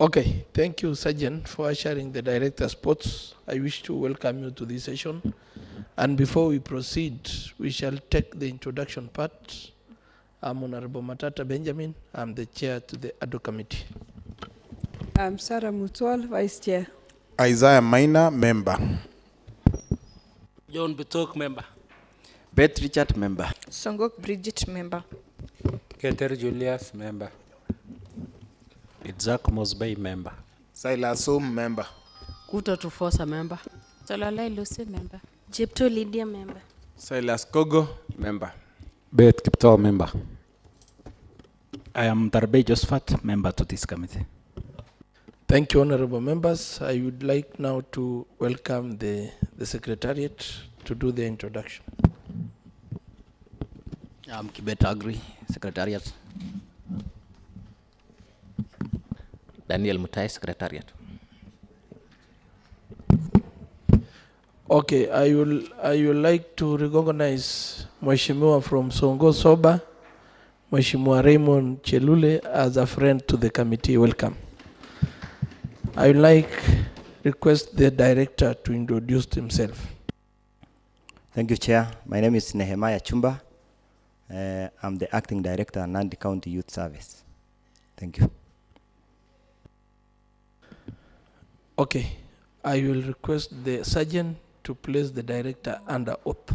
Okay, thank you, Sergeant, for ushering the Director Sports. I wish to welcome you to this session. And before we proceed, we shall take the introduction part. I'm Honorable Matata Benjamin. I'm the chair to the ADO committee. I'm Sarah Mutual, Vice Chair. Isaiah Maina, member. John Bitok, member. Beth Richard, member. Songok Bridget, member. Keter Julius, member. Itzak Mosbey, member. Silas Oum, member. Kuta Tufosa, member. Tololai Lucy, member. Jepto Lydia, member. Silas Kogo, member. Beth Kiptoo, member. I am Darbe Josephat, member to this committee. Thank you, honorable members. I would like now to welcome the Secretariat to do the introduction. I'm Kibet Agri, Secretariat. Daniel Mutai, Secretariat. Okay, I will like to recognize Mheshimiwa from Songo Soba, Mheshimiwa Raymond Chelule as a friend to the committee. Welcome. I would like request the director to introduce himself. Thank you, Chair. My name is Nehemiah Chumba. I'm the acting director of Nandi County Youth Service. Thank you. Okay, I will request the sergeant to place the director under oath.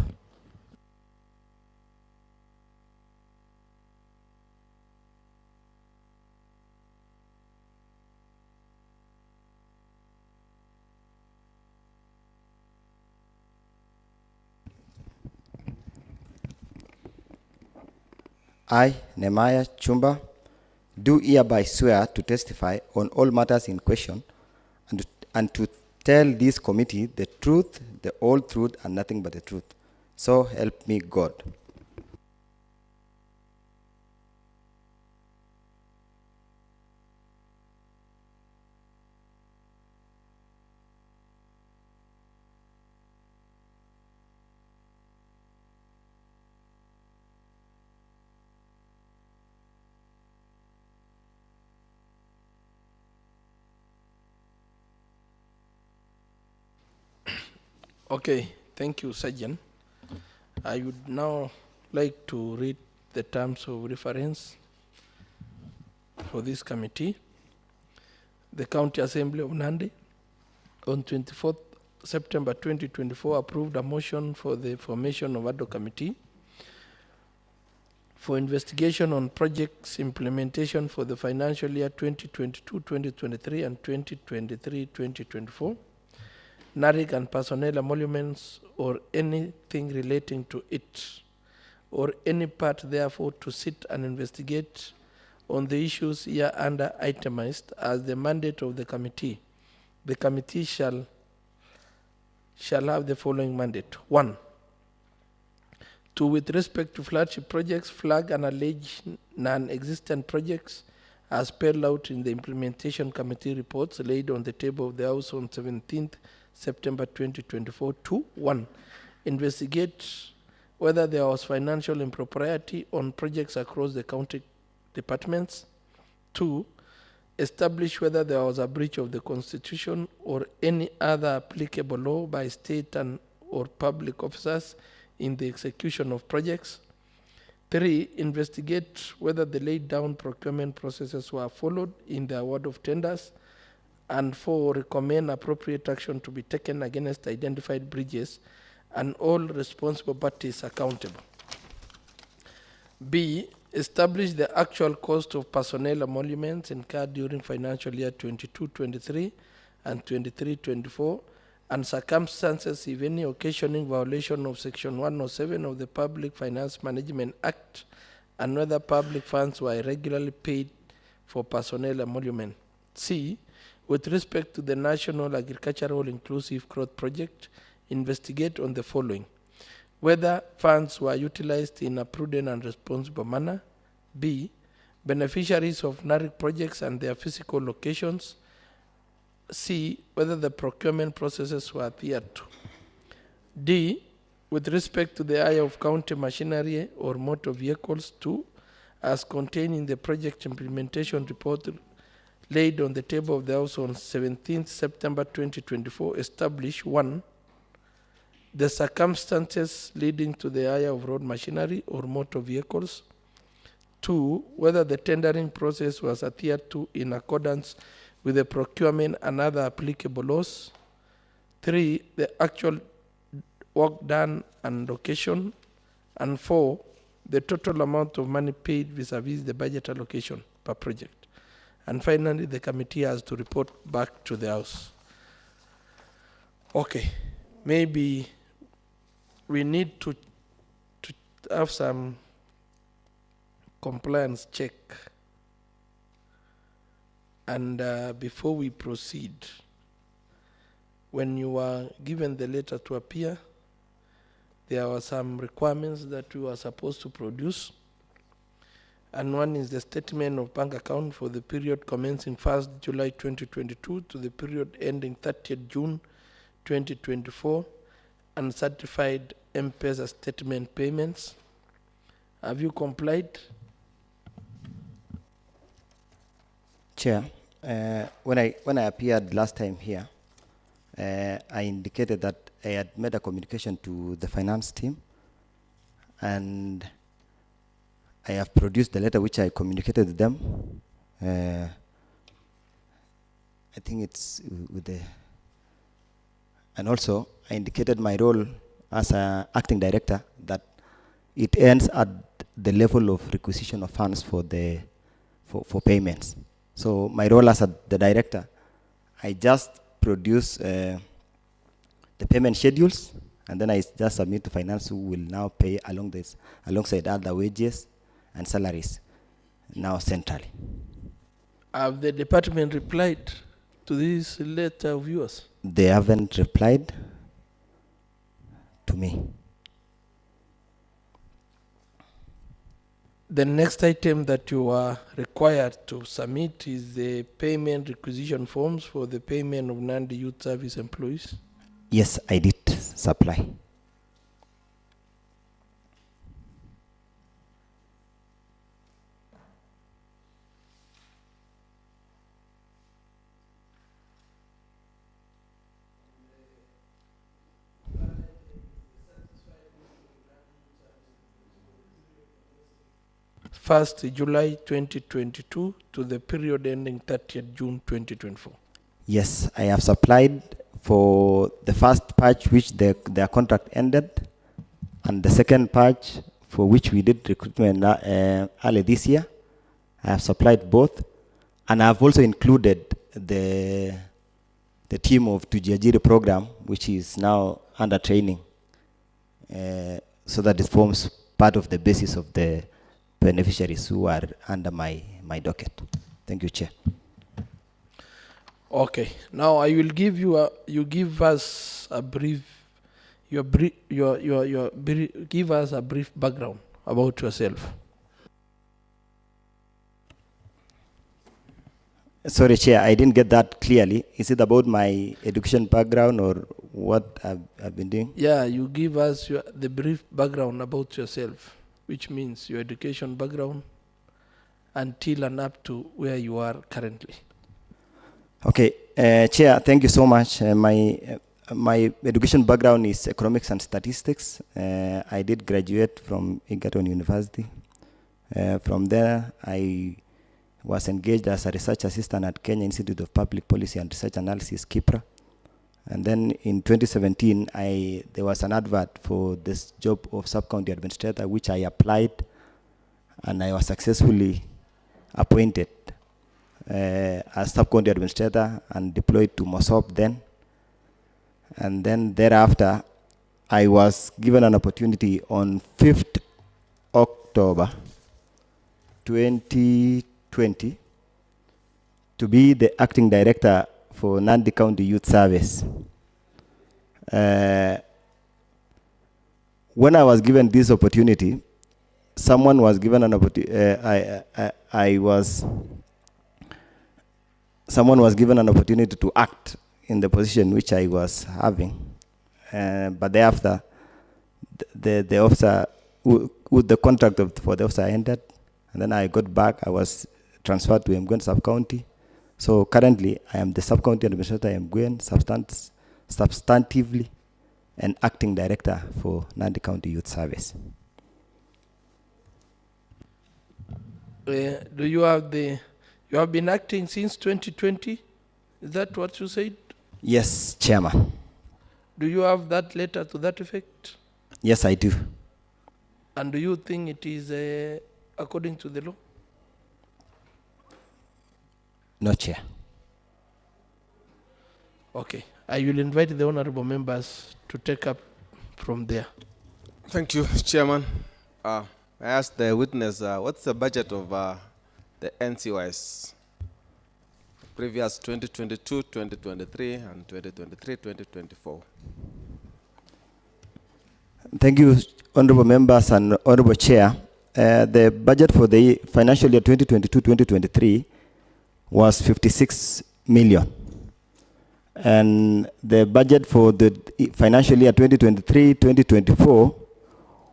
I, Nehemiah Chumba, do hereby swear to testify on all matters in question and to tell this committee the truth, the whole truth, and nothing but the truth. So help me God. Okay, thank you, Sergeant. I would now like to read the terms of reference for this committee. The County Assembly of Nandi on 24th September 2024 approved a motion for the formation of ADO committee for investigation on projects implementation for the financial year 2022-2023 and 2023-2024. NARIC and personnel emoluments or anything relating to it, or any part therefore to sit and investigate on the issues here under itemized as the mandate of the committee. The committee shall have the following mandate. 1. To, with respect to flagship projects, flag and allege non-existent projects as spelled out in the implementation committee reports laid on the table of the House on 17th September 2024. 2. 1. Investigate whether there was financial impropriety on projects across the county departments. 2. Establish whether there was a breach of the Constitution or any other applicable law by state and or public officers in the execution of projects. 3. Investigate whether the laid down procurement processes were followed in the award of tenders. And 4. Recommend appropriate action to be taken against identified breaches and all responsible parties accountable. B. Establish the actual cost of personnel emoluments incurred during financial year 22-23 and 23-24 and circumstances, if any, occasioning violation of Section 107 of the Public Finance Management Act and whether public funds were irregularly paid for personnel emolument. C. With respect to the National Agricultural Inclusive Growth Project, investigate on the following: whether funds were utilized in a prudent and responsible manner. B. Beneficiaries of NARIC projects and their physical locations. C. Whether the procurement processes were adhered to. D. With respect to the hire of county machinery or motor vehicles. 2. As contained in the project implementation report laid on the table of the House on 17th September 2024 establish: 1. The circumstances leading to the hire of road machinery or motor vehicles. 2. Whether the tendering process was adhered to in accordance with the procurement and other applicable laws. 3. The actual work done and location. And 4. The total amount of money paid vis-a-vis the budget allocation per project. And finally, the committee has to report back to the House. Okay, maybe we need to have some compliance check. And before we proceed, when you were given the letter to appear, there were some requirements that we were supposed to produce. And one is the statement of bank account for the period commencing 1st July 2022 to the period ending 30th June 2024, and certified M-Pesa statement payments. Have you complied? Chair, when I appeared last time here, I indicated that I had made a communication to the finance team, and I have produced the letter which I communicated to them. I think it's with the, and also I indicated my role as an acting director, that it ends at the level of requisition of funds for the for payments. So my role as the director, I just produce the payment schedules, and then I just submit to finance, who will now pay alongside other wages and salaries now centrally. Have the department replied to this letter of yours? They haven't replied to me. The next item that you are required to submit is the payment requisition forms for the payment of Nandi Youth Service employees. Yes, I did supply. First July 2022 to the period ending 30th June 2024. Yes, I have supplied for the first batch which their contract ended, and the second batch for which we did recruitment early this year. I have supplied both, and I have also included the team of Tujiajiri program, which is now under training, so that it forms part of the basis of the beneficiaries who are under my docket. Thank you, Chair. Okay. Now I will give you you give us a brief. Give us a brief background about yourself. Sorry, Chair, I didn't get that clearly. Is it about my education background or what I've been doing? Yeah, you give us the brief background about yourself, which means your education background until and up to where you are currently. Okay, Chair, thank you so much. My education background is economics and statistics. I did graduate from Egerton University. From there, I was engaged as a research assistant at Kenya Institute of Public Policy and Research Analysis, KIPRA. And then in 2017, there was an advert for this job of sub-county administrator, which I applied, and I was successfully appointed as sub-county administrator and deployed to Mosop then. And then thereafter, I was given an opportunity on 5th October 2020 to be the acting director for Nandi County Youth Service. When I was given this opportunity, someone was given an opportunity. Someone was given an opportunity to act in the position which I was having, but thereafter, the officer, the contract for the officer ended, and then I got back. I was transferred to Mgwen Sub-County, So currently, I am the Sub-County Administrator in Gwen, substantively, and Acting Director for Nandi County Youth Service. Do you have you have been acting since 2020? Is that what you said? Yes, Chairman. Do you have that letter to that effect? Yes, I do. And do you think it is according to the law? No, Chair. Okay. I will invite the honorable members to take up from there. Thank you, Chairman. I asked the witness, what's the budget of the NCOS? Previous 2022, 2023, and 2023, 2024. Thank you, honorable members and honorable chair. The budget for the financial year 2022-2023 was 56 million. And the budget for the financial year 2023-2024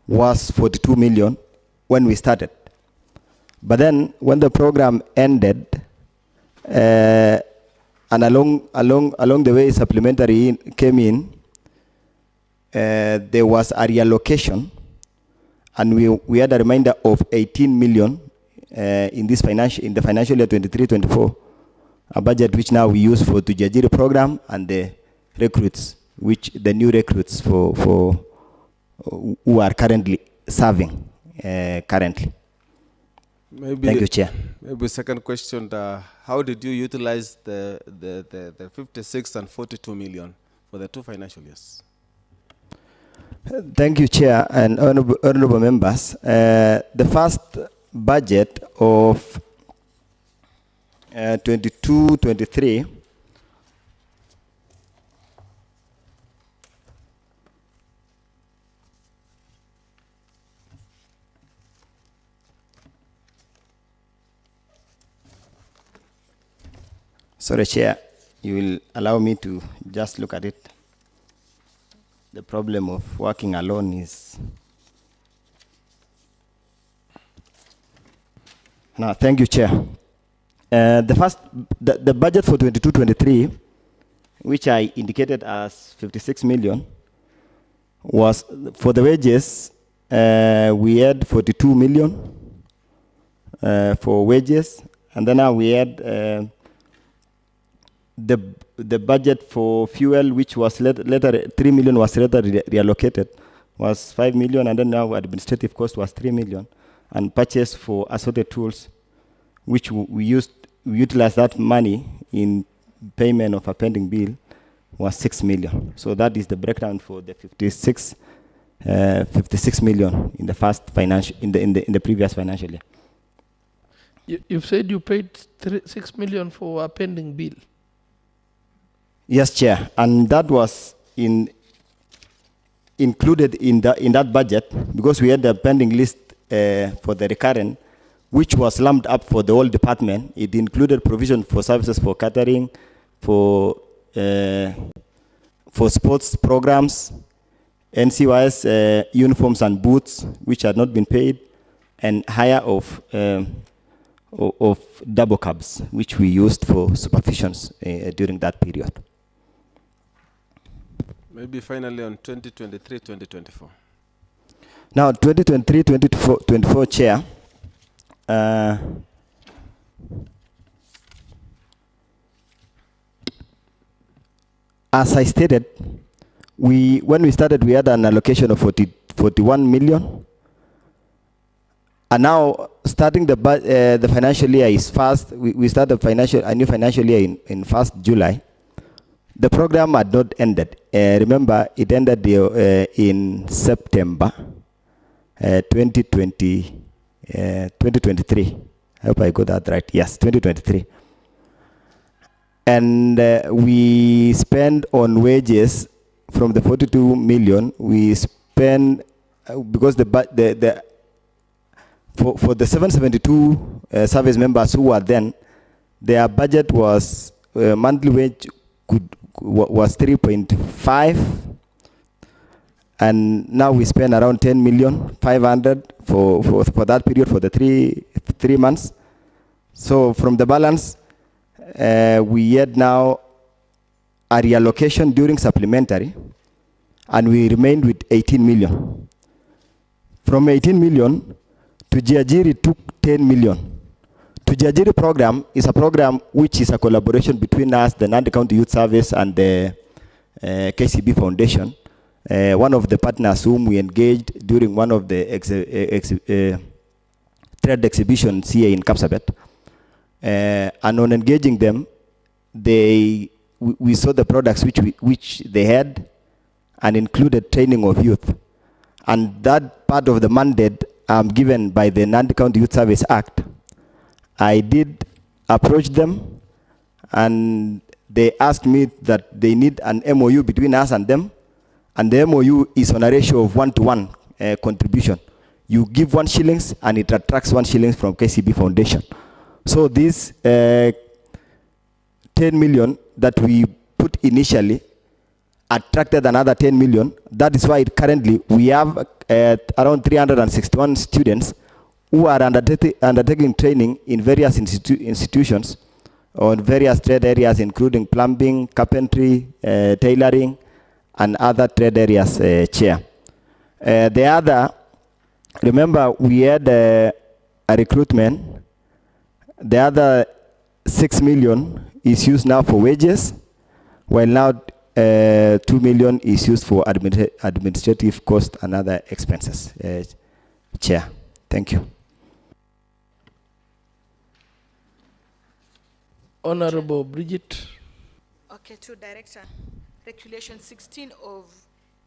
was 42 million when we started. But then when the program ended, and along the way supplementary came in, there was a reallocation, and we had a reminder of 18 million in the financial year 23-24, a budget which now we use for the Jajiri program and the recruits, the new recruits for who are currently serving currently. Thank you, Chair. Maybe second question, how did you utilize the 56 and 42 million for the two financial years? Thank you, Chair and honorable members. The first budget of 22-23 Sorry, Chair, you will allow me to just look at it. The problem of working alone is... No, thank you, Chair. The budget for 22-23, which I indicated as 56 million, was for the wages. We had 42 million for wages, and then now we had the budget for fuel, which was later 3 million was later reallocated, was 5 million, and then now administrative cost was 3 million, and purchase for assorted tools, which we utilized that money in payment of a pending bill, was 6 million. So that is the breakdown for the 56 million in the first financial in the previous financial year. You've said you paid 6 million for a pending bill. Yes, Chair, and that was included in that budget because we had a pending list for the recurrent, which was lumped up for the whole department. It included provision for services for catering, for sports programs, NCYS uniforms and boots, which had not been paid, and hire of double cabs, which we used for supervisions during that period. Maybe finally on 2023-2024. Now, 2023-2024, Chair. As I stated, when we started, we had an allocation of 41 million. And now, starting the financial year is fast. We start a new financial year in 1st July. The program had not ended. Remember, it ended in September 2023. I hope I got that right. Yes, 2023. And we spend on wages from the 42 million. We spend because for the 772 service members who were then, their budget was monthly wage was 3.5, and now we spend around 10,500,000 for that period for the three months. So from the balance, we had now a reallocation during supplementary, and we remained with 18 million. From 18 million, Tujiajiri took 10 million. Tujiajiri program is a program which is a collaboration between us, the Nandi County Youth Service, and the KCB Foundation, one of the partners whom we engaged during one of the trade exhibitions here in Kapsabet. And on engaging them, we saw the products which they had and included training of youth. And that part of the mandate given by the Nandi County Youth Service Act, I did approach them, and they asked me that they need an MOU between us and them, and the MOU is on a ratio of 1-to-1 contribution. You give 1 shillings and it attracts 1 shillings from KCB Foundation. So this 10 million that we put initially attracted another 10 million. That is why currently we have around 361 students who are undertaking training in various institutions on various trade areas, including plumbing, carpentry, tailoring, and other trade areas, Chair. The other, remember, we had a recruitment. The other 6 million is used now for wages, while now 2 million is used for administrative cost and other expenses. Chair, thank you. Honorable Bridget. Okay, to Director, Regulation 16 of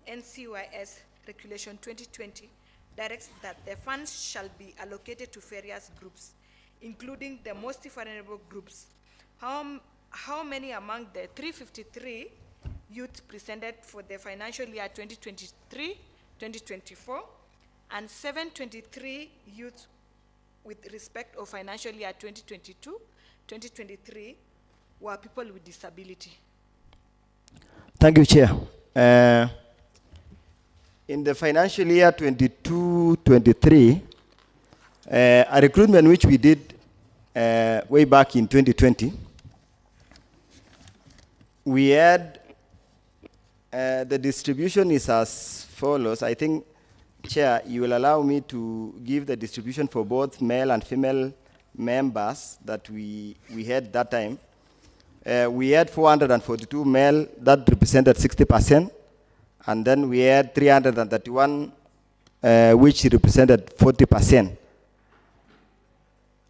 NCYS Regulation 2020 directs that the funds shall be allocated to various groups, including the most vulnerable groups. How many among the 353 youth presented for the financial year 2023-2024 and 723 youth with respect of financial year 2022-2023 were people with disability? Thank you, Chair. In the financial year 22-23, a recruitment which we did way back in 2020, we had the distribution is as follows. I think, Chair, you will allow me to give the distribution for both male and female members that we had that time. We had 442 male, that represented 60%, and then we had 331, which represented 40%.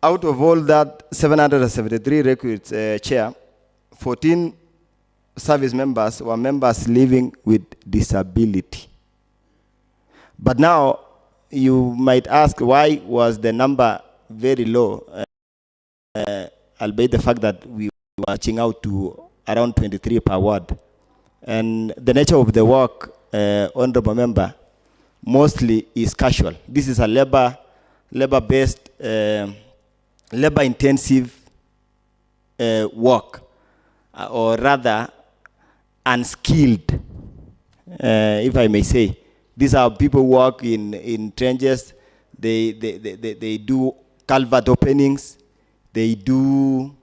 Out of all that 773 recruits, Chair, 14 service members were members living with disability. But now, you might ask, why was the number very low? Albeit the fact that we were reaching out to around 23 per ward. And the nature of the work, Honorable Member, mostly is casual. This is a labor-based, labor-intensive work, or rather, unskilled, if I may say. These are people who work in trenches. They do culvert openings. They do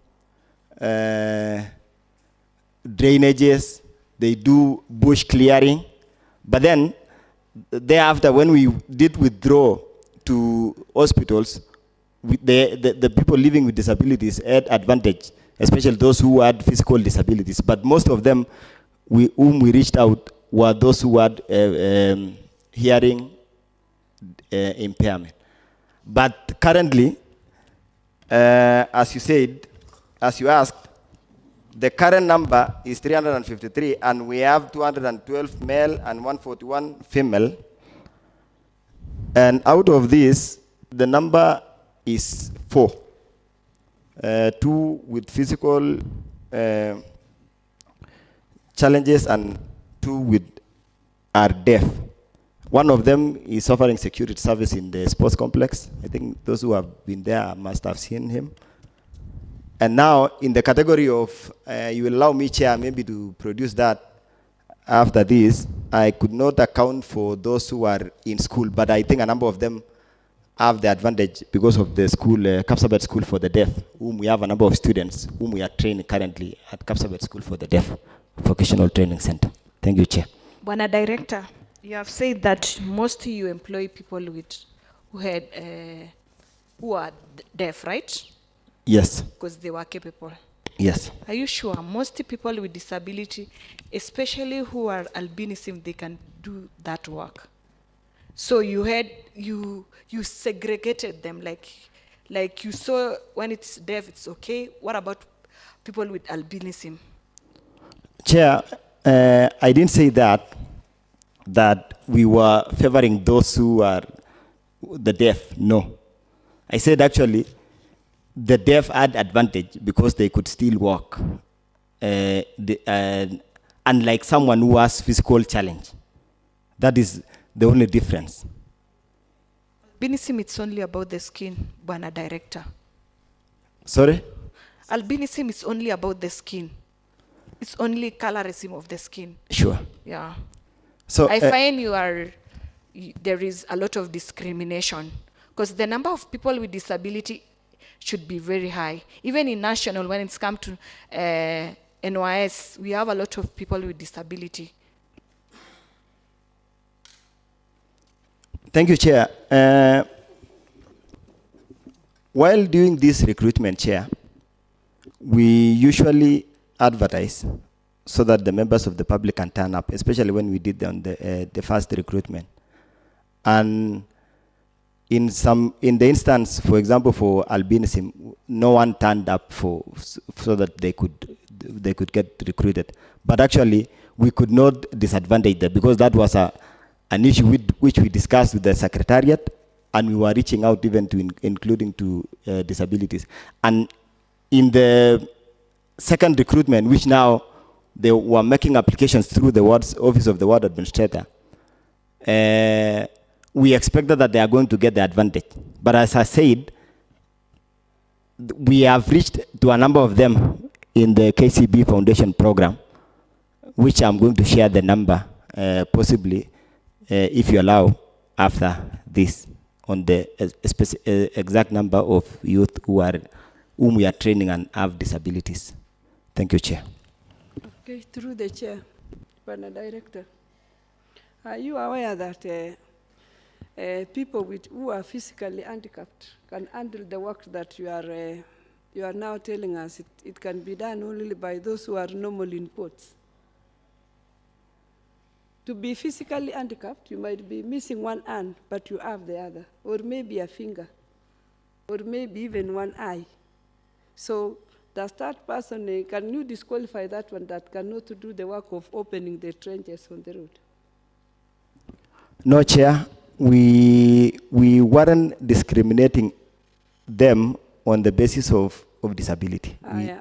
drainages. They do bush clearing. But then, thereafter, when we did withdraw to hospitals, the people living with disabilities had advantage, especially those who had physical disabilities. But most of them whom we reached out were those who had hearing impairment. But currently, as you said, as you asked, the current number is 353, and we have 212 male and 141 female. And out of this, the number is 4. 2 with physical challenges and 2 with are deaf. One of them is offering security service in the sports complex. I think those who have been there must have seen him. And now, in the category of, you will allow me, Chair, maybe to produce that after this. I could not account for those who are in school, but I think a number of them have the advantage because of the school, Kapsabet School for the Deaf, whom we have a number of students whom we are training currently at Kapsabet School for the Deaf Vocational Training Center. Thank you, Chair. Bwana Director, you have said that mostly you employ people who are deaf, right? Yes. Because they were capable. Yes. Are you sure most people with disability, especially who are albinism, they can do that work? So you segregated them, like you saw when it's deaf, it's okay. What about people with albinism? Chair, I didn't say that we were favoring those who are the deaf. No. I said actually the deaf had advantage because they could still walk, unlike someone who has physical challenge. That is the only difference. Albinism, it's only about the skin, Bwana Director. Sorry? Albinism is only about the skin. It's only colorism of the skin. Sure. Yeah. So I find there is a lot of discrimination because the number of people with disability should be very high. Even in national, when it's come to NYS, we have a lot of people with disability. Thank you, Chair. While doing this recruitment, Chair, we usually advertise so that the members of the public can turn up, especially when we did the first recruitment. And in the instance, for example, for albinism, no one turned up so that they could get recruited. But actually, we could not disadvantage them because that was an issue which we discussed with the Secretariat, and we were reaching out even to including to disabilities. And in the second recruitment, which now they were making applications through the Office of the Ward Administrator, we expected that they are going to get the advantage. But as I said, we have reached to a number of them in the KCB Foundation program, which I'm going to share the number, possibly, if you allow, after this, on the exact number of youth whom we are training and have disabilities. Thank you, Chair. Okay, through the Chair, Bwana Director, are you aware that people who are physically handicapped can handle the work that you are now telling us? It can be done only by those who are normal in ports. To be physically handicapped, you might be missing one hand, but you have the other, or maybe a finger, or maybe even one eye. So does that person, can you disqualify that one that cannot do the work of opening the trenches on the road? No, Chair. We weren't discriminating them on the basis of disability.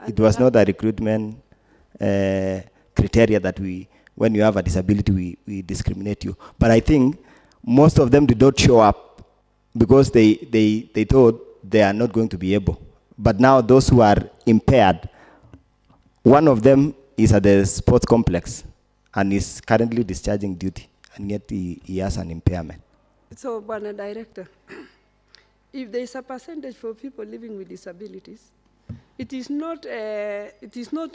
It was not a recruitment criteria that when you have a disability, we discriminate you. But I think most of them did not show up because they thought they are not going to be able. But now those who are impaired, one of them is at the sports complex and is currently discharging duty, and yet he has an impairment. So, Bwana Director, if there is a percentage for people living with disabilities, it is not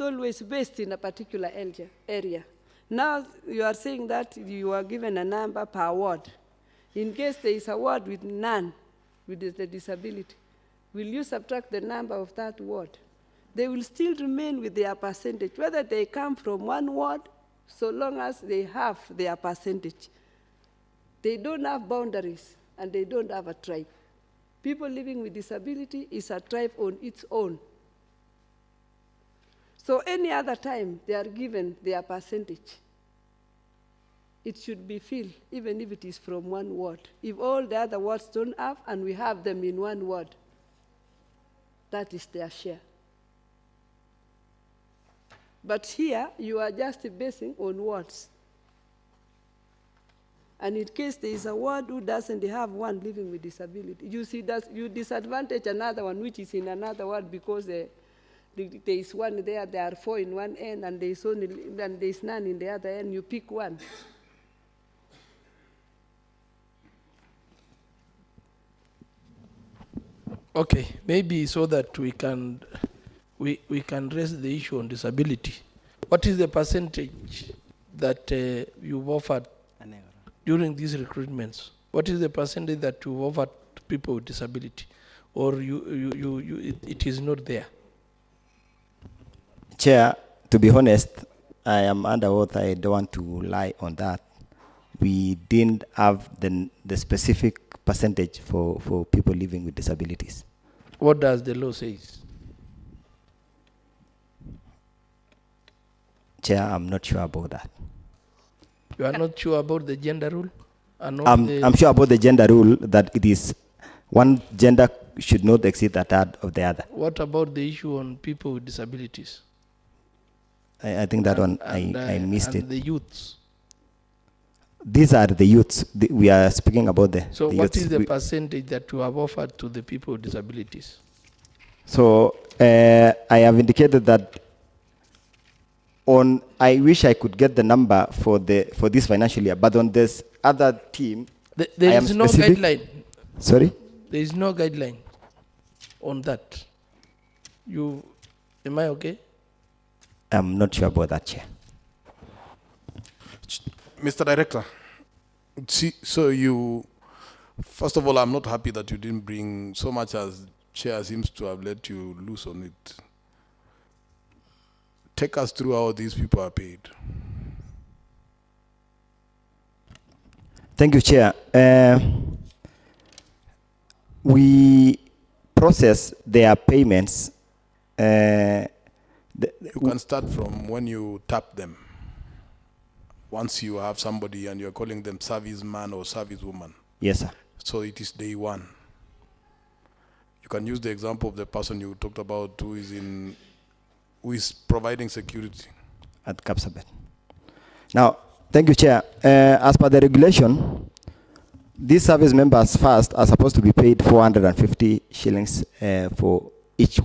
always based in a particular area. Now you are saying that you are given a number per ward. In case there is a ward with none with the disability, will you subtract the number of that ward? They will still remain with their percentage, whether they come from one ward, so long as they have their percentage. They don't have boundaries, and they don't have a tribe. People living with disability is a tribe on its own. So any other time they are given their percentage, it should be filled, even if it is from one ward. If all the other wards don't have, and we have them in one ward, that is their share. But here, you are just basing on wards. And in case there is a ward who doesn't have one living with disability, you see that you disadvantage another one which is in another ward because there is one there are 4 in one end, and there is none in the other end. You pick one. Okay, maybe so that we can raise the issue on disability. What is the percentage that you've offered during these recruitments? What is the percentage that you've offered to people with disability, or it is not there? Chair, to be honest, I am under oath. I don't want to lie on that. We didn't have the specific percentage for people living with disabilities. What does the law say? Chair, I'm not sure about that. You are not sure about the gender rule? I'm sure about the gender rule, that it is one gender should not exceed a third of the other. What about the issue on people with disabilities? I think that I missed it. The youths. These are the youths. We are speaking about the So the what youths. is the percentage that you have offered to the people with disabilities? So I have indicated that I wish I could get the number for this financial year, but on this other team, There is no guideline. Sorry? There is no guideline on that. Am I okay? I'm not sure about that, Chair. Mr. Director, so first of all, I'm not happy that you didn't bring so much as Chair seems to have let you loose on it. Take us through how these people are paid. Thank you, Chair. We process their payments. You can start from when you tap them. Once you have somebody and you're calling them serviceman or servicewoman. Yes, sir. So it is day one. You can use the example of the person you talked about who is providing security. At Kapsabet. Now, thank you, Chair. As per the regulation, these service members first are supposed to be paid 450 shillings for each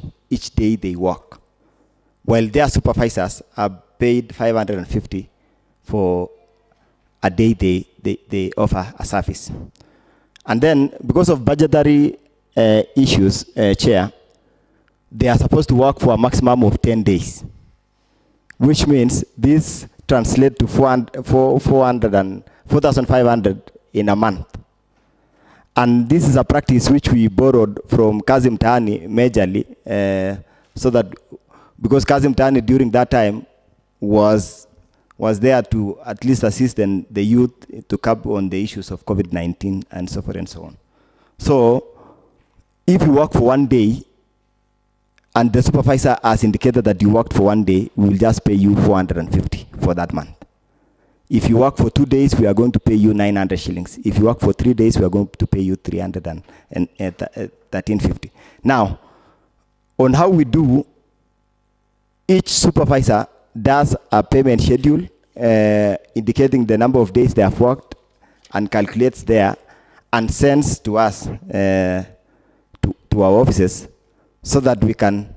day they work, while their supervisors are paid 550 for a day they offer a service. And then, because of budgetary issues, Chair, they are supposed to work for a maximum of 10 days, which means this translates to 4,500 in a month. And this is a practice which we borrowed from Kazim Tani majorly, so that because Kazim Tani during that time was there to at least assist the youth to curb on the issues of COVID-19 and so forth and so on. So if you work for 1 day and the supervisor has indicated that you worked for 1 day, we will just pay you 450 for that month. If you work for 2 days, we are going to pay you 900 shillings. If you work for 3 days, we are going to pay you 1350. Now, on how we do, each supervisor does a payment schedule indicating the number of days they have worked and calculates there and sends to us, to our offices, so that we can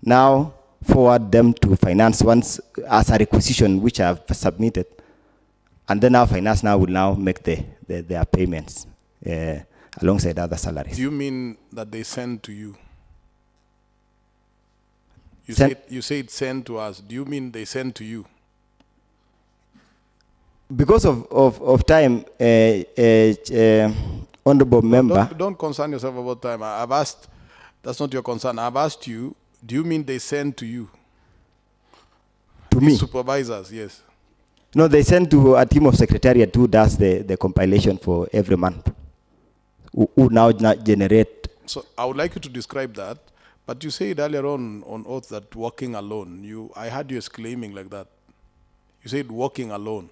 now forward them to finance once as a requisition which I have submitted. And then our finance now will now make their payments alongside other salaries. Do you mean that they send to you? You said send to us. Do you mean they send to you? Because of time, honorable member. Don't concern yourself about time. I've asked, that's not your concern. I've asked you, do you mean they send to you? To me? Supervisors, yes. No, they send to a team of secretariat who does the compilation for every month, who now generate. So I would like you to describe that, but you said earlier on oath that working alone. I heard you exclaiming like that. You said working alone.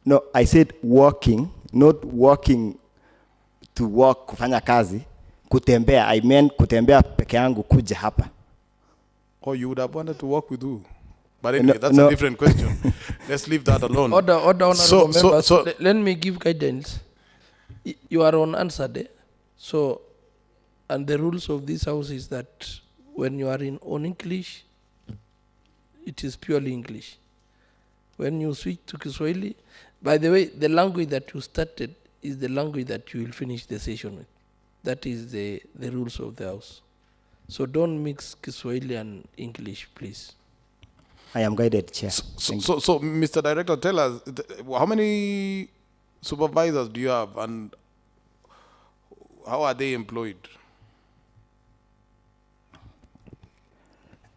No, I said working, not working to work, kufanya kazi, kutembea. I meant kutembea peke yangu kuja hapa. Oh, you would have wanted to work with who? But anyway, that's a different question. Let's leave that alone. Order, honorable members. Let me give guidance. You are on answered. So, and the rules of this house is that when you are on English, it is purely English. When you switch to Kiswahili, by the way, the language that you started is the language that you will finish the session with. That is the rules of the house. So don't mix Kiswahili and English, please. I am guided, Chair. So, Mr. Director, tell us, how many supervisors do you have and how are they employed?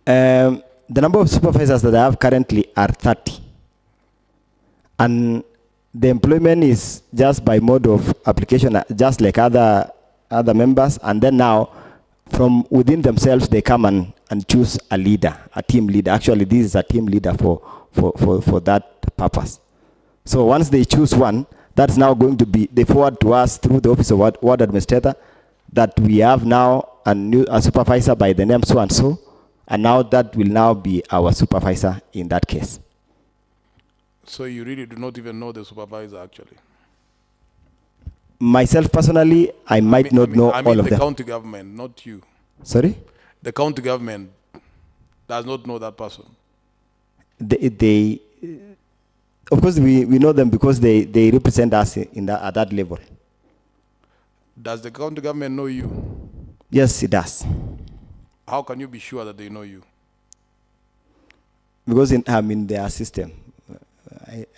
The number of supervisors that I have currently are 30. And the employment is just by mode of application, just like other members. And then now, from within themselves, they come and choose a leader, a team leader. Actually, this is a team leader for that purpose. So once they choose one, that's now going to be, they forward to us through the Office of Ward Administrator that we have now a supervisor by the name so-and-so. And now that will now be our supervisor in that case. So you really do not even know the supervisor, actually? Myself personally, I might not know all of them. the county government, not you. Sorry? The county government does not know that person. They of course, we know them because they represent us at that level. Does the county government know you? Yes, it does. How can you be sure that they know you? Because I'm in their system.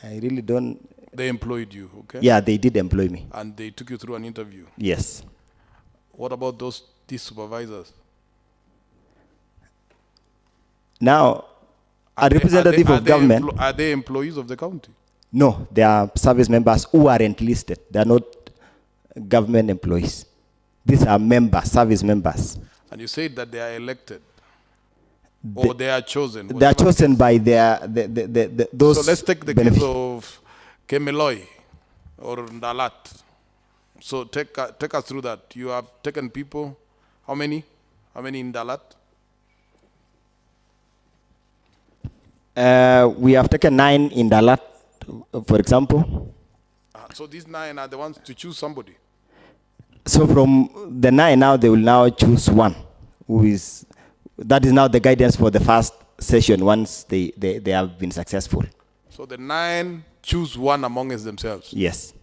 I really don't. They employed you, okay? Yeah, they did employ me. And they took you through an interview? Yes. What about these supervisors? Now, a representative of government. Are they employees of the county? No, they are service members who are enlisted. They are not government employees. These are members, service members. And you said that they are elected, or they are chosen. They are chosen by those. So let's take the case of Kemeloi or Ndalat. So take us through that. You have taken people. How many? How many in Ndalat? We have taken 9 in Dalat, for example. So these 9 are the ones to choose somebody. So from the 9 now, they will now choose one, that is now the guidance for the first session once they have been successful. So the 9 choose one amongst themselves. Yes.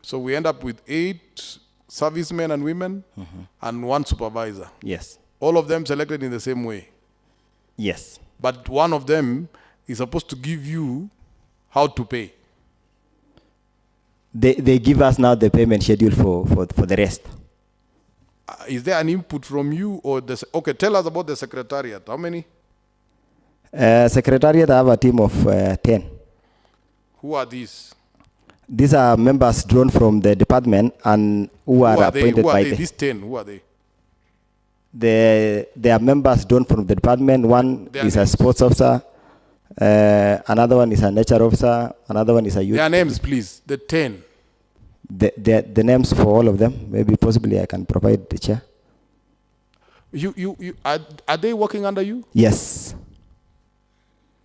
So we end up with 8 servicemen and women and 1 supervisor. Yes. All of them selected in the same way. Yes. But one of them is supposed to give you how to pay. They give us now the payment schedule for the rest. Is there an input from you or okay? Tell us about the secretariat. How many? Secretariat, I have a team of 10. Who are these? These are members drawn from the department and who are appointed by these 10? Who are they? They are members drawn from the department. One is a sports officer. Another one is a nature officer. Another one is a youth. Their names, please. The 10. The names for all of them. Maybe possibly I can provide the chair. Are they working under you? Yes.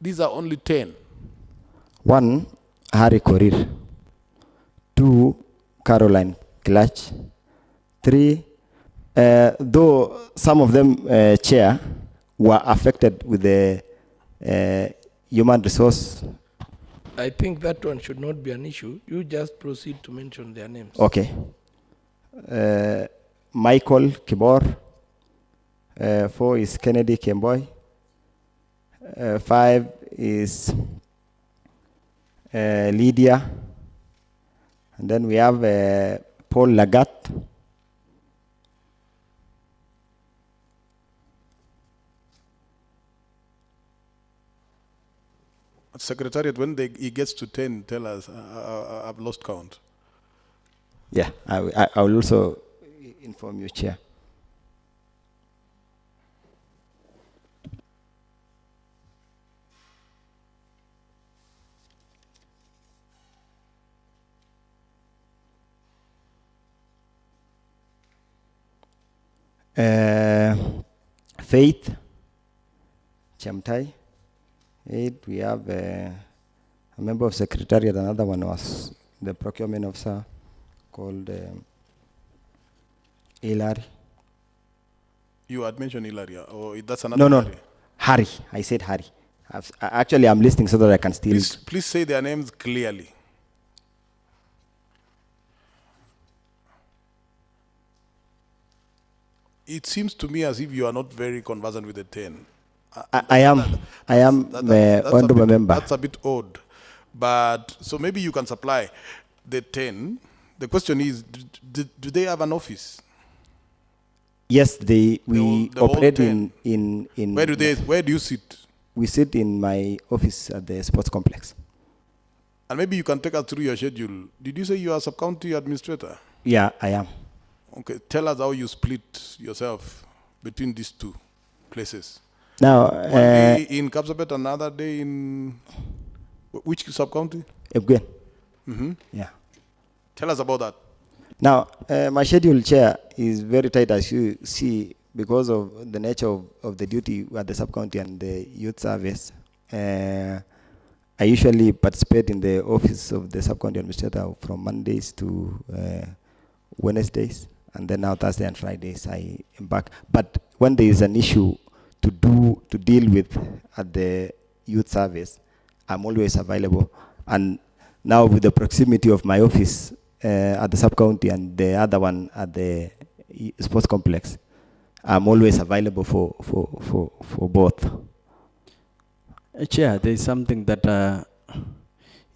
These are only 10. 1, Harry Korir. 2, Caroline Clutch. 3, though some of them, chair, were affected with the human resource. I think that one should not be an issue. You just proceed to mention their names. Okay. Michael Kibor. 4 is Kennedy Kemboy. 5 is Lydia. And then we have Paul Lagat. Secretariat, when he gets to 10, tell us. I've lost count. Yeah, I will also inform you, Chair. Faith Chamtai. 8, we have a member of secretariat. Another one was the procurement officer called Hilary. You had mentioned Hilary, or that's another? No, Harry. I said Harry. Actually, I'm listening so that I can still. Please say their names clearly. It seems to me as if you are not very conversant with the 10. I am, honorable member. That's a bit odd. But, so maybe you can supply the 10. The question is, do they have an office? Yes, we the whole operate 10. in. Where do you sit? We sit in my office at the sports complex. And maybe you can take us through your schedule. Did you say you are sub-county administrator? Yeah, I am. Okay, tell us how you split yourself between these two places. Now, one day in Kapsabet, another day in which sub-county? Ebgen. Mm-hmm. Yeah. Tell us about that. Now, my schedule, Chair, is very tight, as you see, because of the nature of the duty at the sub-county and the youth service. I usually participate in the office of the sub-county administrator from Mondays to Wednesdays, and then now Thursday and Fridays I embark. But when there is an issue to deal with at the youth service, I'm always available. And now with the proximity of my office at the sub-county and the other one at the sports complex, I'm always available for both. Chair, there is something that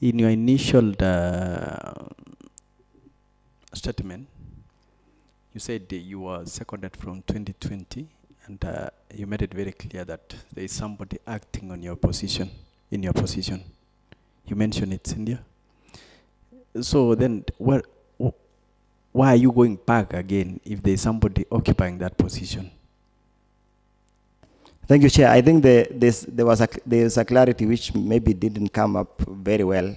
in your initial statement, you said you were seconded from 2020, and you made it very clear that there is somebody acting on your position, in your position. You mentioned it, Cynthia. So then, why are you going back again if there is somebody occupying that position? Thank you, Chair. I think there was a clarity which maybe didn't come up very well.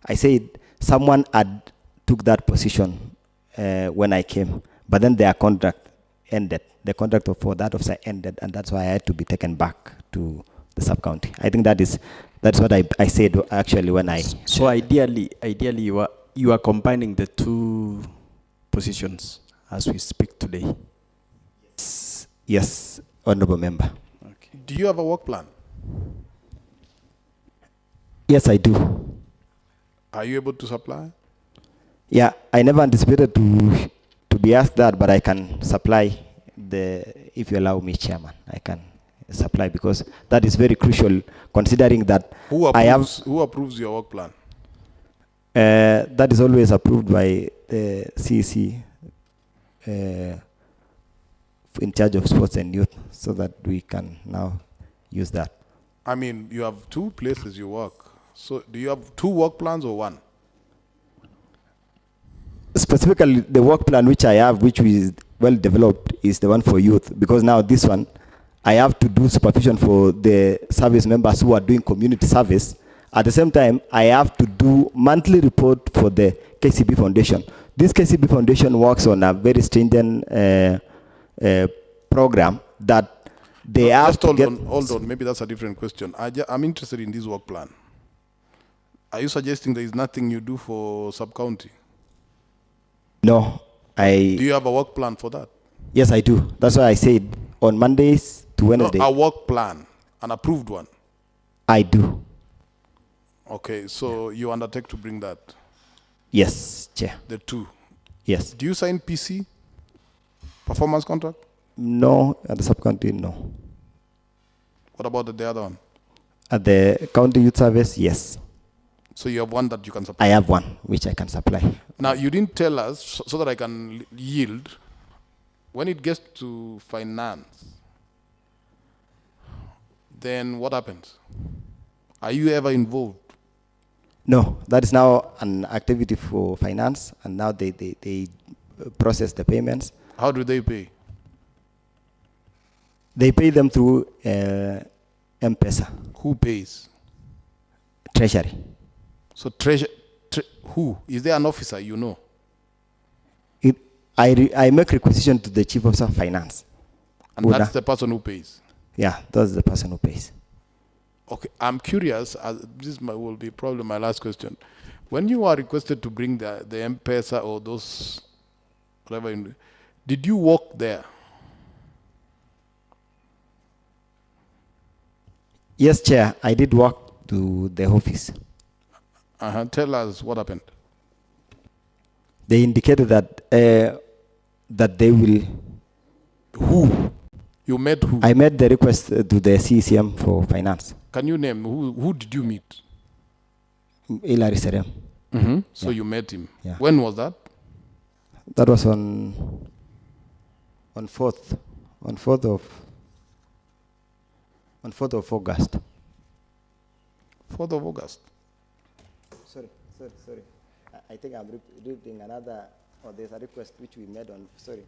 I said someone had took that position when I came, but then their contract ended. The contract for that officer ended, and that's why I had to be taken back to the sub-county. I think that's what I said actually when I. So ideally, you are combining the two positions as we speak today. Yes, honorable member. Do you have a work plan? Yes, I do. Are you able to supply? Yeah, I never anticipated to be asked that, but I can supply if you allow me, Chairman. I can supply because that is very crucial considering that who approves your work plan? That is always approved by the CEC in charge of sports and youth, so that we can now use that. I mean, you have two places you work. So do you have two work plans or one? Specifically, the work plan which I have, which is well developed, is the one for youth, because now this one, I have to do supervision for the service members who are doing community service. At the same time, I have to do monthly report for the KCB Foundation. This KCB Foundation works on a very stringent program that they have to get. Hold on, maybe that's a different question. I'm interested in this work plan. Are you suggesting there is nothing you do for sub-county? No, Do you have a work plan for that? Yes, I do. That's why I said on Mondays to Wednesdays. No, a work plan, an approved one. I do. Okay, so you undertake to bring that? Yes, Chair. The two? Yes. Do you sign PC? Performance contract? No, at the sub-county, no. What about the other one? At the county youth service, yes. So you have one that you can supply? I have one, which I can supply. Now, you didn't tell us, so that I can yield, when it gets to finance, then what happens? Are you ever involved? No, that is now an activity for finance, and now they process the payments. How do they pay? They pay them through M-Pesa. Who pays? Treasury. So who? Is there an officer you know? I make requisition to the chief officer of finance. And that's the person who pays? Yeah, that's the person who pays. Okay, I'm curious, this will be probably my last question. When you are requested to bring the M-Pesa or those, whatever, did you walk there? Yes, Chair, I did walk to the office. Tell us what happened. They indicated that that they will Who? You met who? I made the request to the CCM for finance. Can you name who did you meet? Hilary Serem. So you met him. Yeah. When was that? That was on 4th of August. 4th of August. Sorry. I think I'm reading another, or there's a request which we made on, sorry.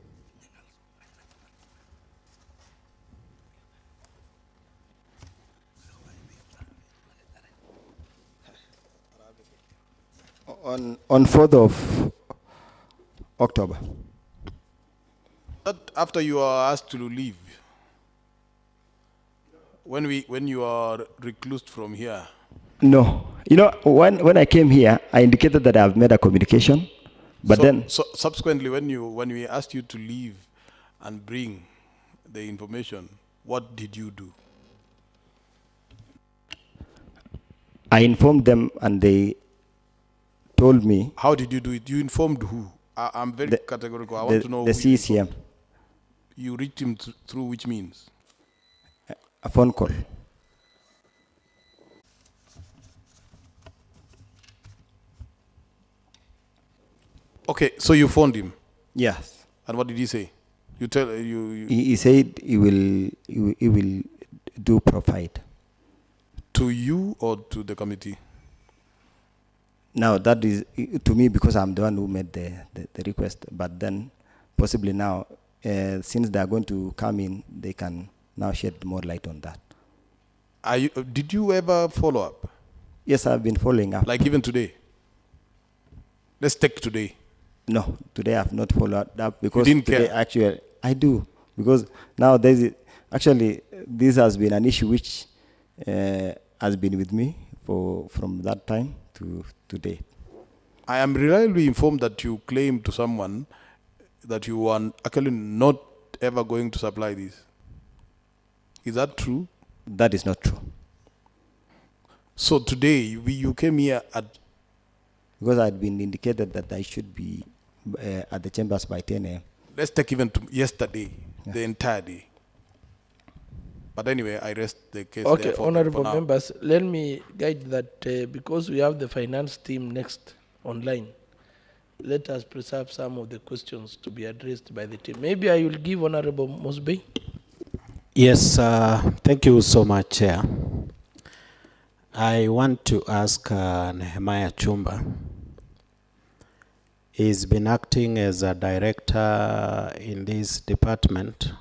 On 4th of October. That after you are asked to leave. When you are reclused from here. No. You know, when I came here, I indicated that I've made a communication, but so subsequently when we asked you to leave and bring the information, what did you do? I informed them and they told me. How did you do it? You informed who? I'm very categorical. I want to know the who CCM. You reached him through which means? A phone call. Okay, so you phoned him? Yes. And what did he say? You tell you. He said he will do provide. To you or to the committee? Now that is to me because I'm the one who made the request. But then possibly now, since they are going to come in, they can now shed more light on that. Did you ever follow up? Yes, I've been following up. Like even today? Let's take today. No, today I've not followed up because you didn't today care. Actually I do, because now actually this has been an issue which has been with me from that time to today. I am reliably informed that you claim to someone that you are actually not ever going to supply this. Is that true? That is not true. So today you came here at... Because I had been indicated that I should be at the chambers by 10 a.m. Let's take even to yesterday, the entire day. But anyway, I rest the case. Okay, there honorable members, let me guide that because we have the finance team next online, let us preserve some of the questions to be addressed by the team. Maybe I will give Honorable Mosby. Yes, thank you so much, Chair. I want to ask Nehemiah Chumba. He's been acting as a director in this department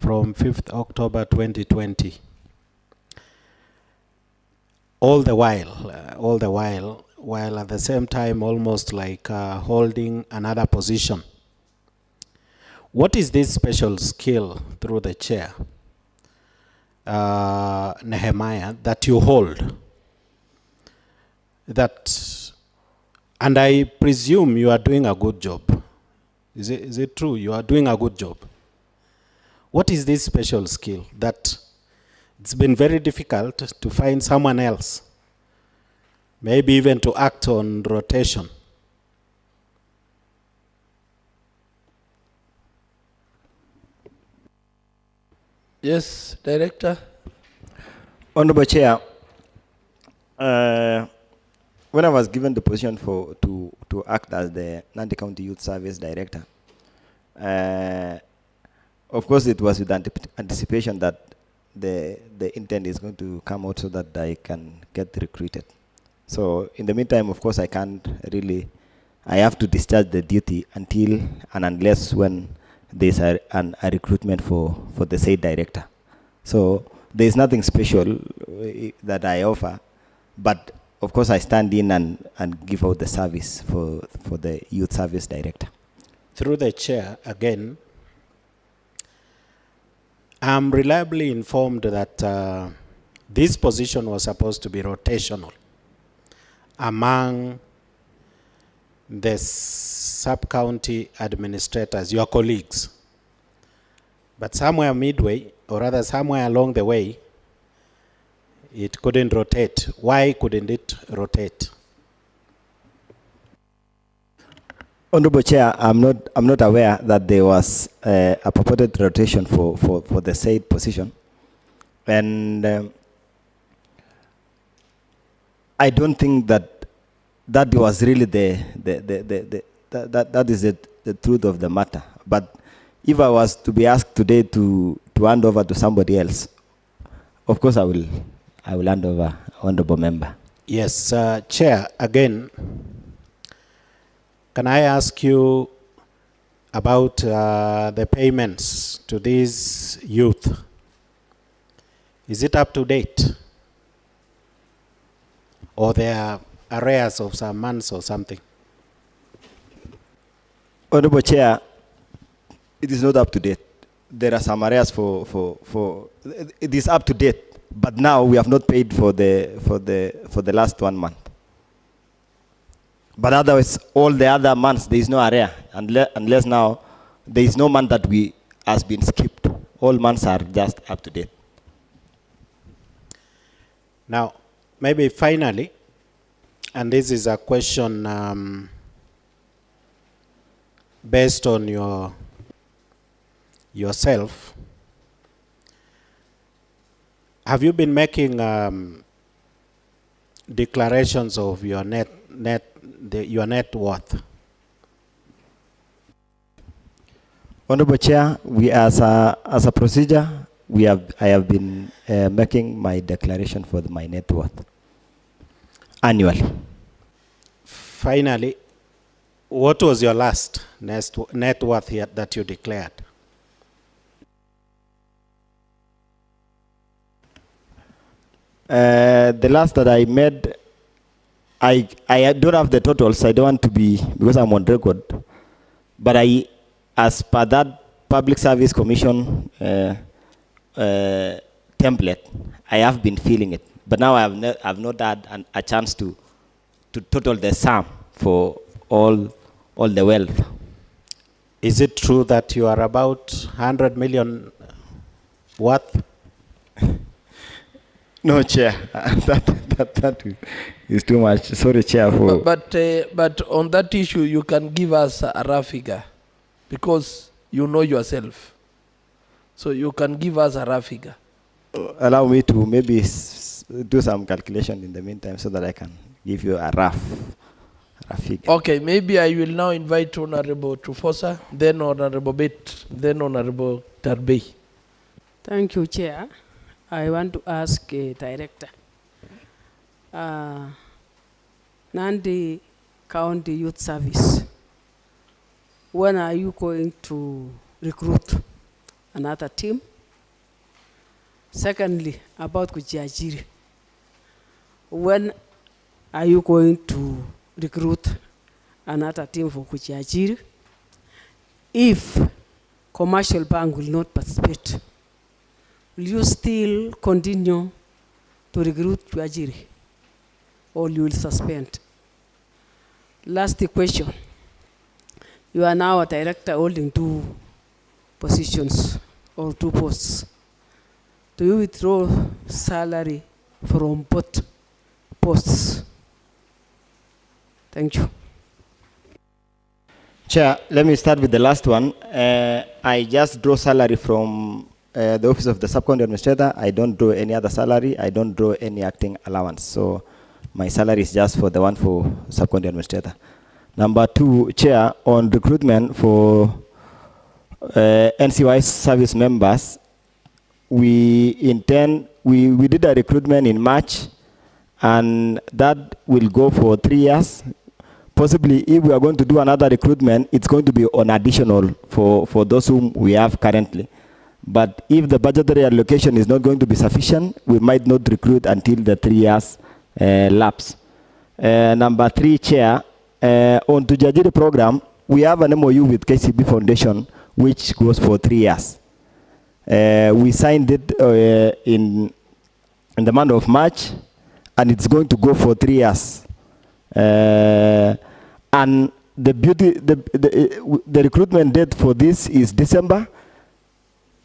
from 5th October 2020. All the while, while at the same time almost like holding another position. What is this special skill through the chair, Nehemiah, that you hold? And I presume you are doing a good job. Is it true? You are doing a good job. What is this special skill that it's been very difficult to find someone else, maybe even to act on rotation? Yes, Director. Honorable Chair, when I was given the position to act as the Nandi County Youth Service Director, of course it was with anticipation that the intern is going to come out so that I can get recruited. So in the meantime, of course, I have to discharge the duty until and unless when there's a recruitment for the said director. So there's nothing special that I offer, but of course I stand in and give out the service for the youth service director. Through the chair, again, I'm reliably informed that this position was supposed to be rotational among the sub-county administrators, your colleagues. But somewhere midway, or rather somewhere along the way, it couldn't rotate. Why couldn't it rotate? Honorable Chair, I'm not aware that there was a purported rotation for the said position, and I don't think that was really that is the truth of the matter. But if I was to be asked today to hand over to somebody else, of course I will hand over, Honorable Member. Yes, Chair, again, can I ask you about the payments to these youth? Is it up to date? Or there are arrears of some months or something? Honorable Chair, it is not up to date. There are some arrears for it is up to date, but now we have not paid for the last 1 month. But otherwise, all the other months there is no arrear, unless now there is no month that has been skipped. All months are just up to date. Now, maybe finally, and this is a question based on yourself. Have you been making declarations of your net worth? Honorable Chair, we as a procedure, I have been making my declaration for my net worth annual. Finally, what was your last net worth here that you declared? The last that I made, I don't have the totals. I don't want to be, because I'm on record. But as per that Public Service Commission template, I have been filling it. But now I've not had a chance to total the sum for all the wealth. Is it true that you are about 100 million worth? No, Chair. that is too much. Sorry, Chair. But on that issue, you can give us a rough figure, because you know yourself. So you can give us a rough figure. Allow me to maybe do some calculation in the meantime, so that I can give you a rough figure. Okay, maybe I will now invite Honorable Trufosa, then Honorable Bet, then Honorable Tarbey. Thank you, Chair. I want to ask Director. Nandi County Youth Service, when are you going to recruit another team? Secondly, about Kujiajiri, when are you going to recruit another team for Kujiajiri? If commercial bank will not participate, will you still continue to recruit Kujiajiri, or you will suspend? Last question. You are now a director holding 2 positions or 2 posts. Do you withdraw salary from both posts? Thank you. Chair, let me start with the last one. I just draw salary from the office of the sub-county administrator. I don't draw any other salary. I don't draw any acting allowance. So my salary is just for the one for sub-county administrator. Number 2, Chair, on recruitment for NCY service members, we did a recruitment in March, and that will go for 3 years. Possibly, if we are going to do another recruitment, it's going to be on additional for those whom we have currently. But if the budgetary allocation is not going to be sufficient, we might not recruit until the 3 years lapse. Number 3, Chair, on the Jajiri program, we have an MOU with KCB Foundation, which goes for 3 years. We signed it in the month of March, and it's going to go for 3 years. And the recruitment date for this is December.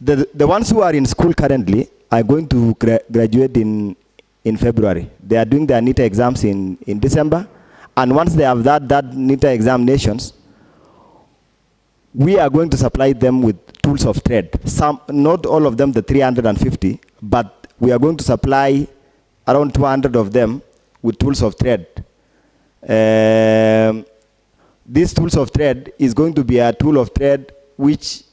The ones who are in school currently are going to graduate in February. They are doing their NITA exams in December, and once they have that NITA examinations, we are going to supply them with tools of trade. Some, not all of them, the 350, but we are going to supply around 200 of them with tools of trade. These tools of trade is going to be a tool of trade which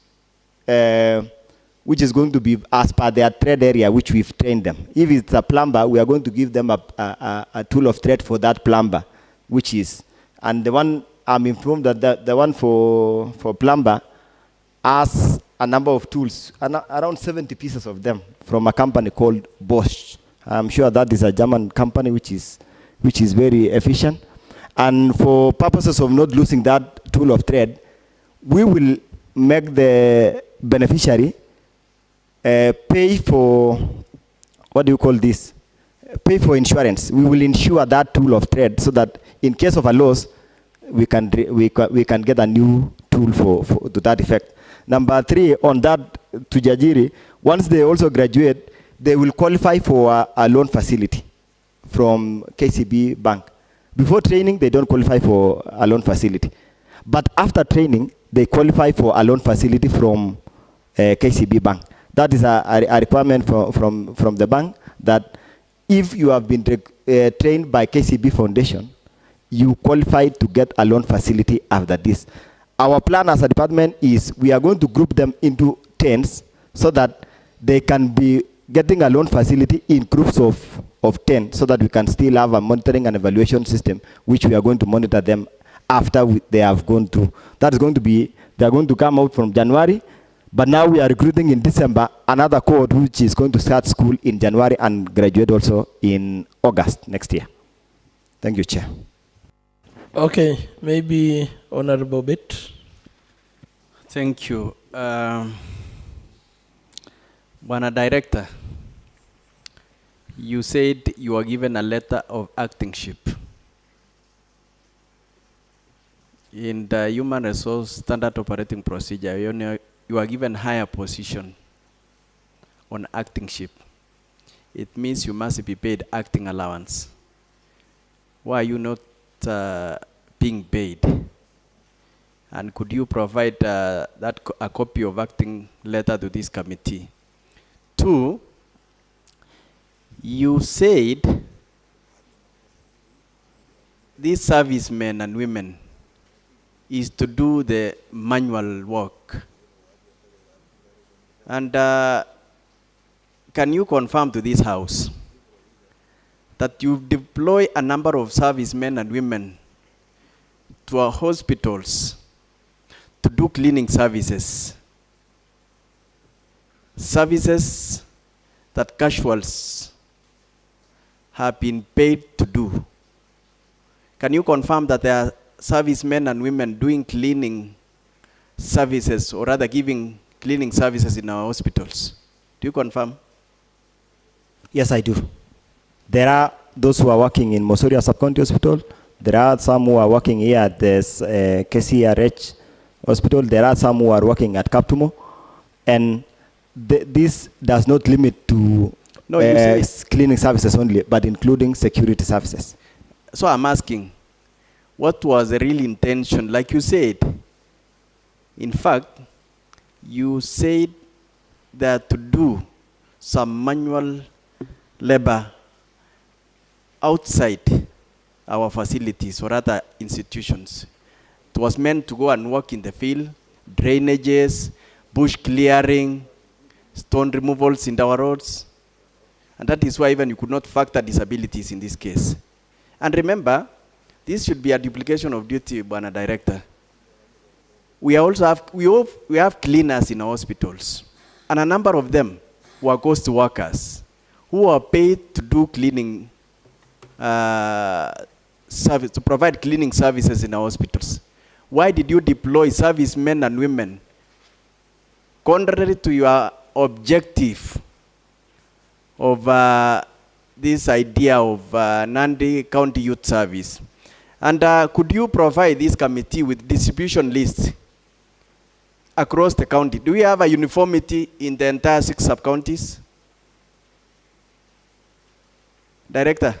is going to be as per their trade area which we've trained them. If it's a plumber, we are going to give them a tool of trade for that plumber, which is, and the one I'm informed that the one for plumber has a number of tools, around 70 pieces of them from a company called Bosch. I'm sure that is a German company which is very efficient. And for purposes of not losing that tool of trade, we will make the beneficiary pay for, what do you call this? Pay for insurance. We will insure that tool of trade so that in case of a loss, we can get a new tool to that effect. Number 3, on that to Jajiri, once they also graduate, they will qualify for a loan facility from KCB Bank. Before training, they don't qualify for a loan facility. But after training, they qualify for a loan facility from KCB Bank. That is a requirement from the bank, that if you have been trained by KCB Foundation, you qualify to get a loan facility after this. Our plan as a department is we are going to group them into 10s so that they can be getting a loan facility in groups of 10 so that we can still have a monitoring and evaluation system which we are going to monitor them after they have gone through. That is going to be, they are going to come out from January, but now we are recruiting in December another cohort which is going to start school in January and graduate also in August next year. Thank you, Chair. Okay, maybe Honorable Bit. Thank you. Bwana Director, you said you were given a letter of actingship. In the Human Resource Standard Operating Procedure, you are given higher position on actingship. It means you must be paid acting allowance. Why are you not being paid? And could you provide a copy of acting letter to this committee? 2, you said these servicemen and women is to do the manual work. And can you confirm to this house that you deploy a number of servicemen and women to our hospitals to do cleaning services? Services that casuals have been paid to do. Can you confirm that there are servicemen and women doing cleaning services, or rather giving cleaning services in our hospitals? Do you confirm? Yes, I do. There are those who are working in Mosoria Sub-County Hospital. There are some who are working here at this KCRH Hospital. There are some who are working at Kaptumo. And this does not limit to cleaning services only, but including security services. So I'm asking, what was the real intention? Like you said, in fact, you said that to do some manual labor outside our facilities or other institutions. It was meant to go and work in the field, drainages, bush clearing, stone removals in our roads. And that is why even you could not factor disabilities in this case. And remember, this should be a duplication of duty, Bwana Director. We also have cleaners in our hospitals, and a number of them were ghost workers who are paid to do cleaning service, to provide cleaning services in our hospitals. Why did you deploy servicemen and women contrary to your objective of this idea of Nandi County Youth Service? And could you provide this committee with distribution lists across the county? Do we have a uniformity in the entire 6 sub-counties? Director,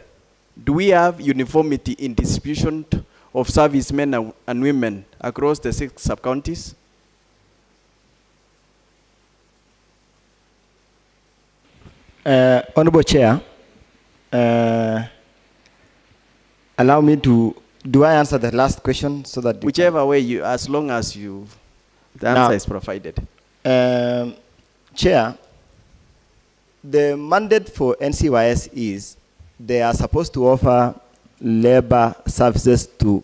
do we have uniformity in distribution of servicemen and women across the 6 sub-counties? Honorable Chair, allow me to, do I answer the last question so that Whichever way you, as long as you, the answer is provided. Chair, the mandate for NCYS is they are supposed to offer labor services to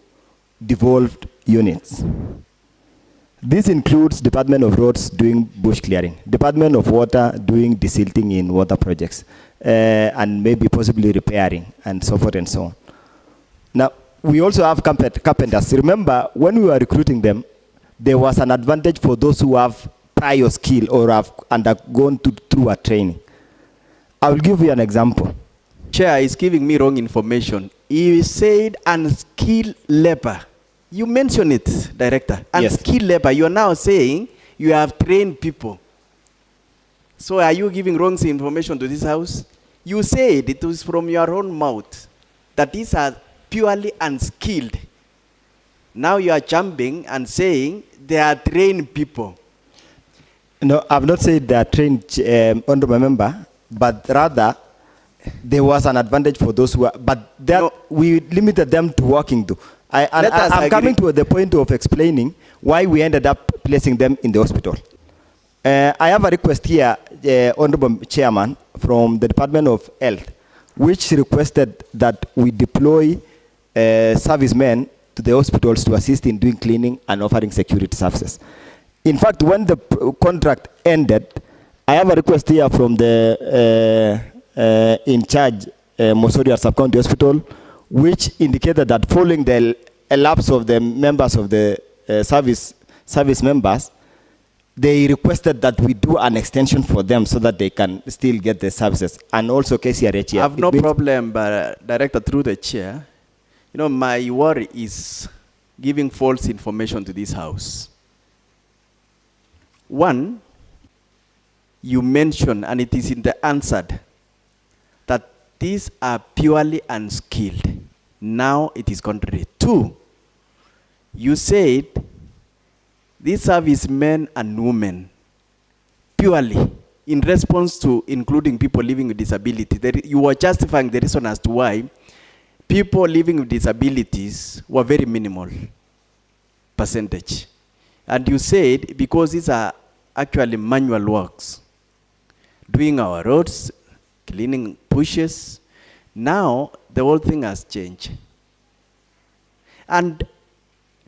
devolved units. This includes Department of Roads doing bush clearing, Department of Water doing desilting in water projects, and maybe possibly repairing, and so forth and so on. Now, we also have carpenters. Remember, when we were recruiting them, there was an advantage for those who have prior skill or have undergone through a training. I will give you an example. Chair is giving me wrong information. He said unskilled labor. You mentioned it, Director. Unskilled labor. You are now saying you have trained people. So are you giving wrong information to this House? You said it was from your own mouth that these are purely unskilled. Now you are jumping and saying they are trained people. No, I've not said they are trained, honorable member, but rather there was an advantage for those who are, but that no, we limited them to working to. I'm coming to the point of explaining why we ended up placing them in the hospital. I have a request here, Honorable Chairman, from the Department of Health, which requested that we deploy servicemen to the hospitals to assist in doing cleaning and offering security services. In fact, when the contract ended, I have a request here from the in charge, Mosoria Sub-County Hospital, which indicated that following the elapse of the members of the service members, they requested that we do an extension for them so that they can still get the services. And also KCRH. I have no problem, but Director, through the chair, you know, my worry is giving false information to this House. One, you mentioned, and it is in the answered, that these are purely unskilled. Now it is contrary. Two, you said these servicemen and women, purely in response to including people living with disability, you were justifying the reason as to why people living with disabilities were very minimal percentage. And you said because these are actually manual works, doing our roads, cleaning bushes, now the whole thing has changed. And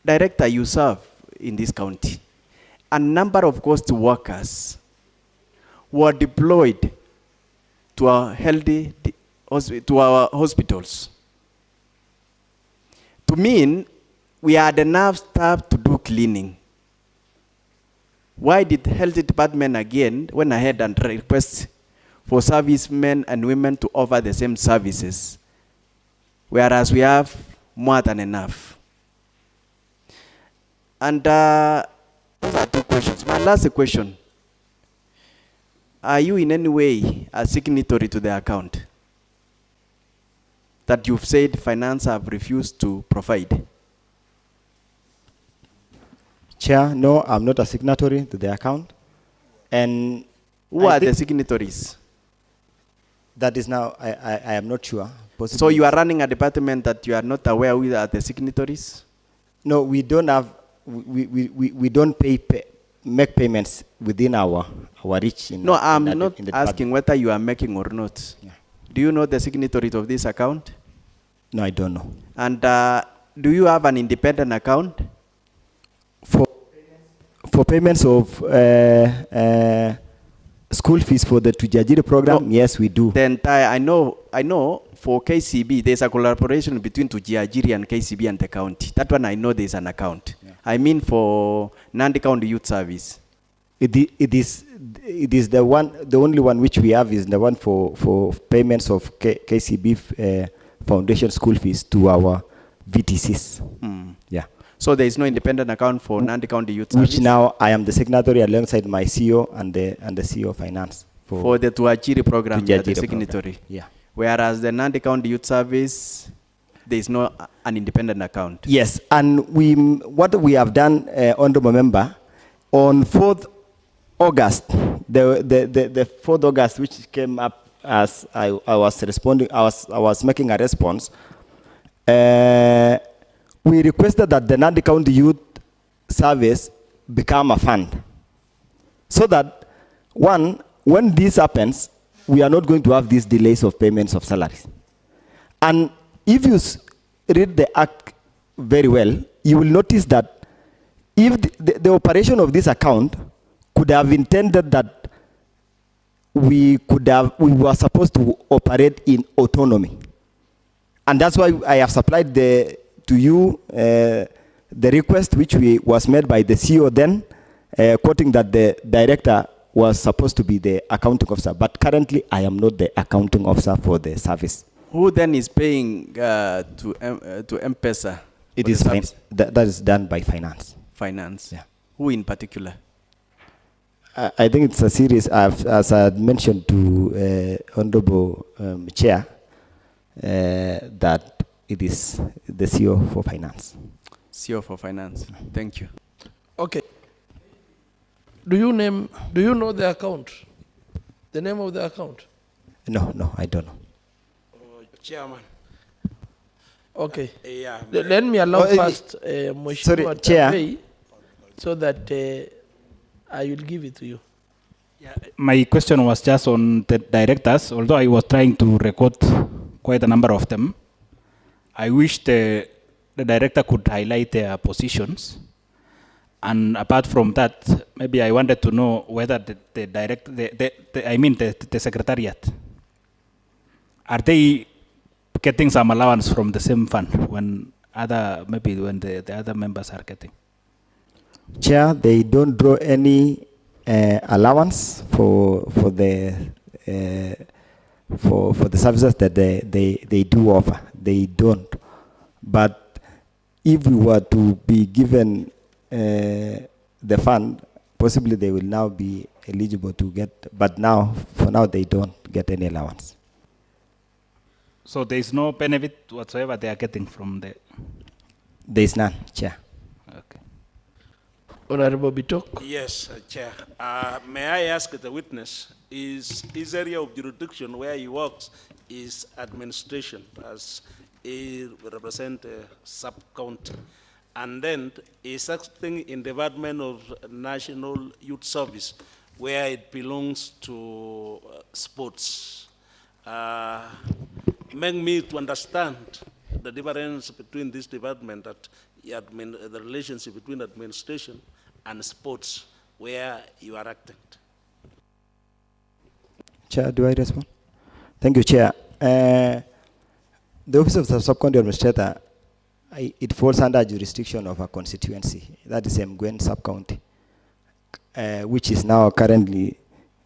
Director, you serve in this county. A number of ghost workers were deployed to our hospitals. To mean we had enough staff to do cleaning. Why did the health department again went ahead and request for servicemen and women to offer the same services, whereas we have more than enough? And those are two questions. My last question, are you in any way a signatory to the account that you've said finance have refused to provide? Chair, no, I'm not a signatory to the account. And who are the signatories? That is now, I am not sure. Possibly. So you are running a department that you are not aware who are the signatories? No, we don't have, we don't make payments within our reach. No, I'm not asking whether you are making or not. Yeah. Do you know the signatories of this account? No, I don't know. And do you have an independent account? For payments of school fees for the Tujajiri program, no, yes, we do. The entire, I know for KCB, there's a collaboration between Tujajiri and KCB and the county. That one I know there's an account. Yeah. I mean for Nandi County Youth Service. It is the only one which we have is the one for payments of KCB foundation school fees to our VTCs. Mm. Yeah. So there is no independent account for Nandi County Youth Service? Which now I am the signatory alongside my CEO and the CEO of Finance. For the Tuajiri program, you are the signatory? Program. Yeah. Whereas the Nandi County Youth Service, there is no an independent account? Yes, and what we have done, Honourable Member, on 4th August, the 4th August, which came up as I was responding, I was making a response. We requested that the Nandi County Youth Service become a fund, so that one, when this happens, we are not going to have these delays of payments of salaries. And if you read the act very well, you will notice that if the operation of this account could have intended that we were supposed to operate in autonomy. And that's why I have supplied to you the request which was made by the CEO then, quoting that the director was supposed to be the accounting officer. But currently, I am not the accounting officer for the service. Who then is paying to M-Pesa? It is that is done by finance. Finance. Yeah. Who in particular? I think it's a series, as I had mentioned to Honorable Chair, that it is the CEO for finance. CEO for finance. Thank you. Okay. Do you know the account? The name of the account? No, I don't know. Chairman. Okay. Yeah. Let me allow first Mheshimiwa Chair. Tapei, so that I will give it to you. Yeah, my question was just on the directors, although I was trying to record quite a number of them. I wish the director could highlight their positions. And apart from that, maybe I wanted to know whether the secretariat, are they getting some allowance from the same fund when the other members are getting? Chair, they don't draw any allowance for the services that they do offer. They don't. But if we were to be given the fund, possibly they will now be eligible to get. But now, for now, they don't get any allowance. So there is no benefit whatsoever they are getting from the... There is none, Chair. Okay. Honorable Bitok. Yes, Chair. May I ask the witness, is his area of jurisdiction where he works is administration, as he represents a sub-county? And then is something in Department of National Youth Service where it belongs to sports? Make me to understand the difference between this department, that the relationship between administration and sports, where you are acting. Chair, do I respond? Thank you, Chair. The Office of the Sub-County Administrator, it falls under jurisdiction of a constituency. That is Mgwen Sub-County, which is now currently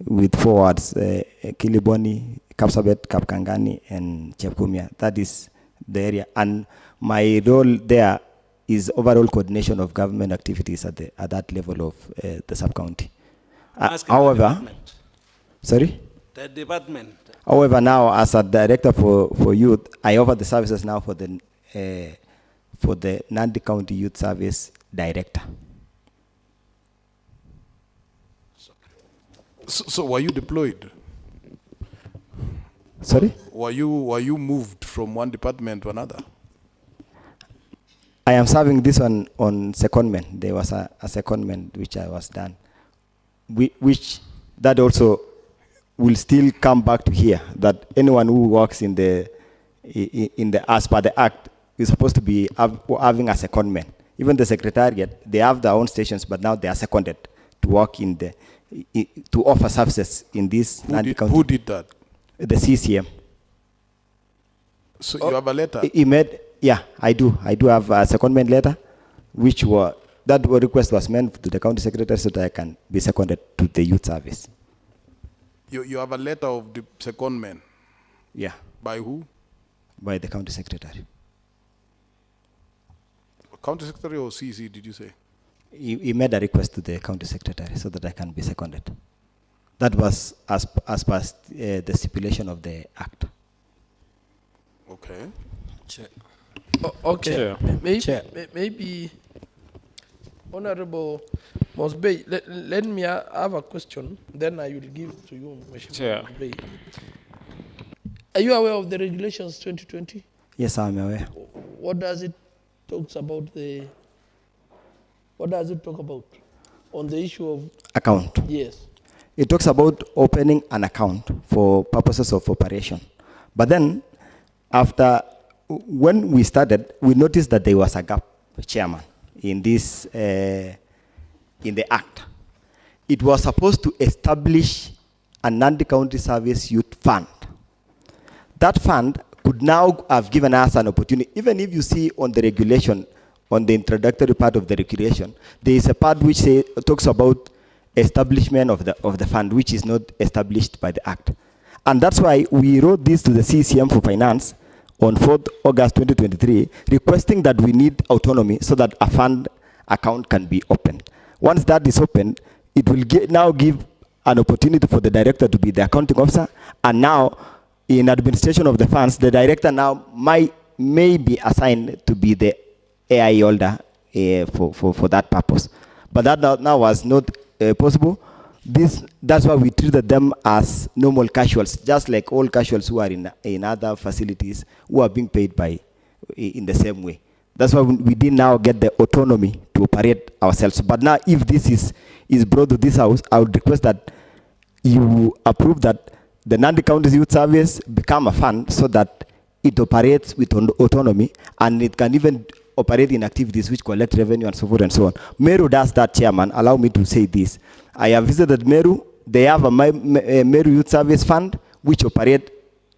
with 4 wards, Kiliboni, Kapsabet, Kapkangani, and Chepkumia. That is the area. And my role there is overall coordination of government activities at that level of the sub-county. However, sorry? The department. However, now as a director for youth, I offer the services now for the Nandi County Youth Service Director. So were you deployed? Sorry? Were you moved from one department to another? I am serving this one on secondment. There was a secondment which I was done, which that also will still come back to here, that anyone who works in the as per the act is supposed to be having a secondment. Even the secretariat, they have their own stations, but now they are seconded to work to offer services in this Nandi County. Who did that? The CCM. So you have a letter? Yeah, I do. I do have a secondment letter, that request was meant to the county secretary so that I can be seconded to the youth service. You have a letter of the secondment? Yeah. By who? By the county secretary. County secretary or CC, did you say? He made a request to the county secretary so that I can be seconded. That was as per the stipulation of the act. Okay. Chair. Okay. Maybe Honorable Mosbey, let me have a question, then I will give to you, Mheshimiwa Mosbey. Are you aware of the regulations 2020? Yes, I'm aware. What does it talks about what does it talk about on the issue of Account. Yes. It talks about opening an account for purposes of operation. But then, when we started, we noticed that there was a gap, Chairman, in this, in the Act. It was supposed to establish a Nandi County Service Youth Fund. That fund could now have given us an opportunity, even if you see on the regulation, on the introductory part of the regulation, there is a part which talks about establishment of the fund, which is not established by the Act. And that's why we wrote this to the CCM for Finance on 4th August 2023, requesting that we need autonomy so that a fund account can be opened. Once that is opened, it will now give an opportunity for the director to be the accounting officer, and now in administration of the funds, the director now may be assigned to be the AI holder for that purpose. But that now was not possible. That's why we treated them as normal casuals, just like all casuals who are in other facilities who are being paid in the same way. That's why we did now get the autonomy to operate ourselves. But now, if this is brought to this house, I would request that you approve that the Nandi County Youth Service become a fund so that it operates with autonomy, and it can even operate in activities which collect revenue and so forth and so on. Meru does that, Chairman. Allow me to say this. I have visited Meru. They have a Meru Youth Service Fund which operate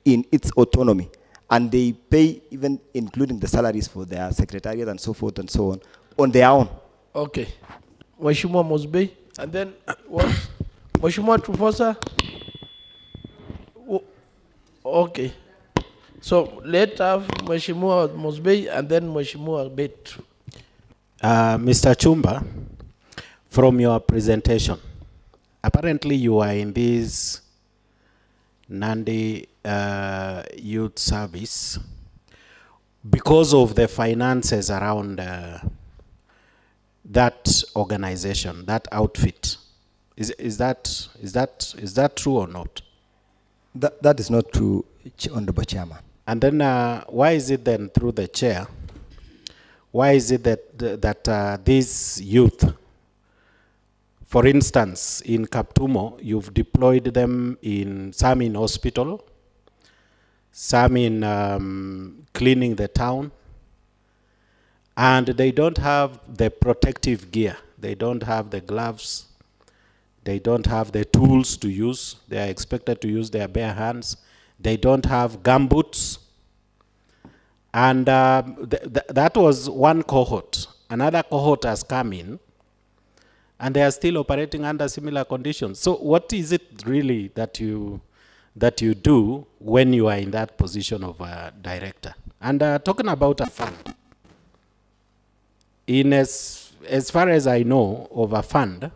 in its autonomy. And they pay, even including the salaries for their secretariat and so forth and so on their own. Okay. Mheshimiwa Mosbey. And then what? Mheshimiwa Tufosa. Okay. So let's have Mheshimiwa Mosbey and then Mheshimiwa Bet. Mr. Chumba, from your presentation, apparently you are in this Nandi Youth Service because of the finances around that organization, that outfit. Is that true or not? That is not true, Honorable Chairman. And then why is it then through the chair? Why is it that these youth, for instance, in Kaptumo, you've deployed them some in hospital, some in cleaning the town, and they don't have the protective gear. They don't have the gloves. They don't have the tools to use. They are expected to use their bare hands. They don't have gumboots. And that was one cohort. Another cohort has come in, and they are still operating under similar conditions. So what is it really that you do when you are in that position of a director? And talking about a fund, as far as I know of a fund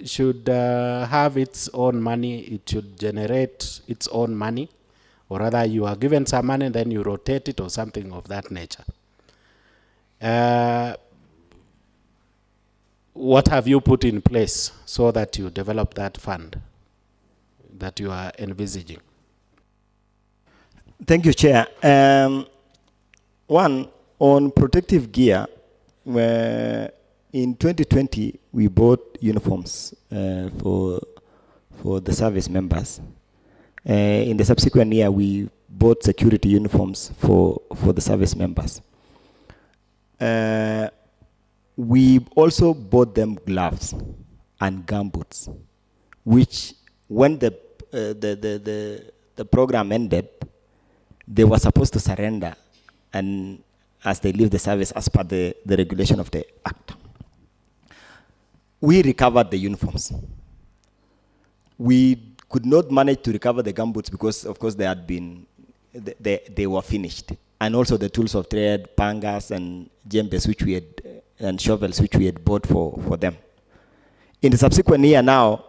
should have its own money. It should generate its own money, or rather you are given some money, then you rotate it or something of that nature. What have you put in place so that you develop that fund that you are envisaging? Thank you, Chair. One, on protective gear, in 2020, we bought uniforms for the service members. In the subsequent year, we bought security uniforms for the service members. We also bought them gloves and gumboots, which when the program ended, they were supposed to surrender and as they leave the service as per the regulation of the Act. We recovered the uniforms. We could not manage to recover the gumboots because, of course, they were finished. And also the tools of trade, pangas and jembes, and shovels, which we had bought for them. In the subsequent year now,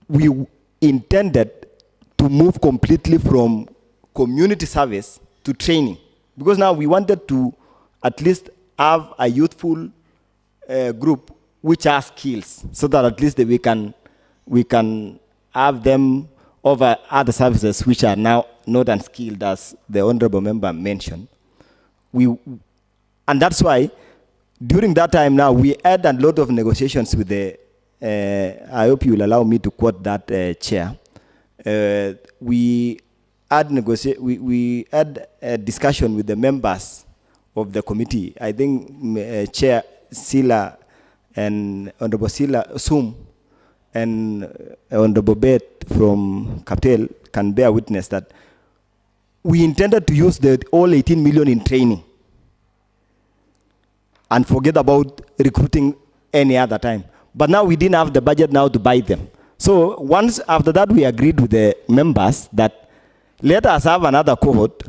we intended to move completely from community service to training. Because now we wanted to at least have a youthful group which has skills, so that at least we can have them over other services which are now not unskilled, as the honorable member mentioned. And that's why during that time now, we had a lot of negotiations with the, I hope you will allow me to quote that chair. We had a discussion with the members of the committee. I think Chair Sila and Honorable Sila Sum and Honorable Bet from Captel can bear witness that we intended to use the all 18 million in training and forget about recruiting any other time. But now we didn't have the budget now to buy them. So once after that, we agreed with the members that let us have another cohort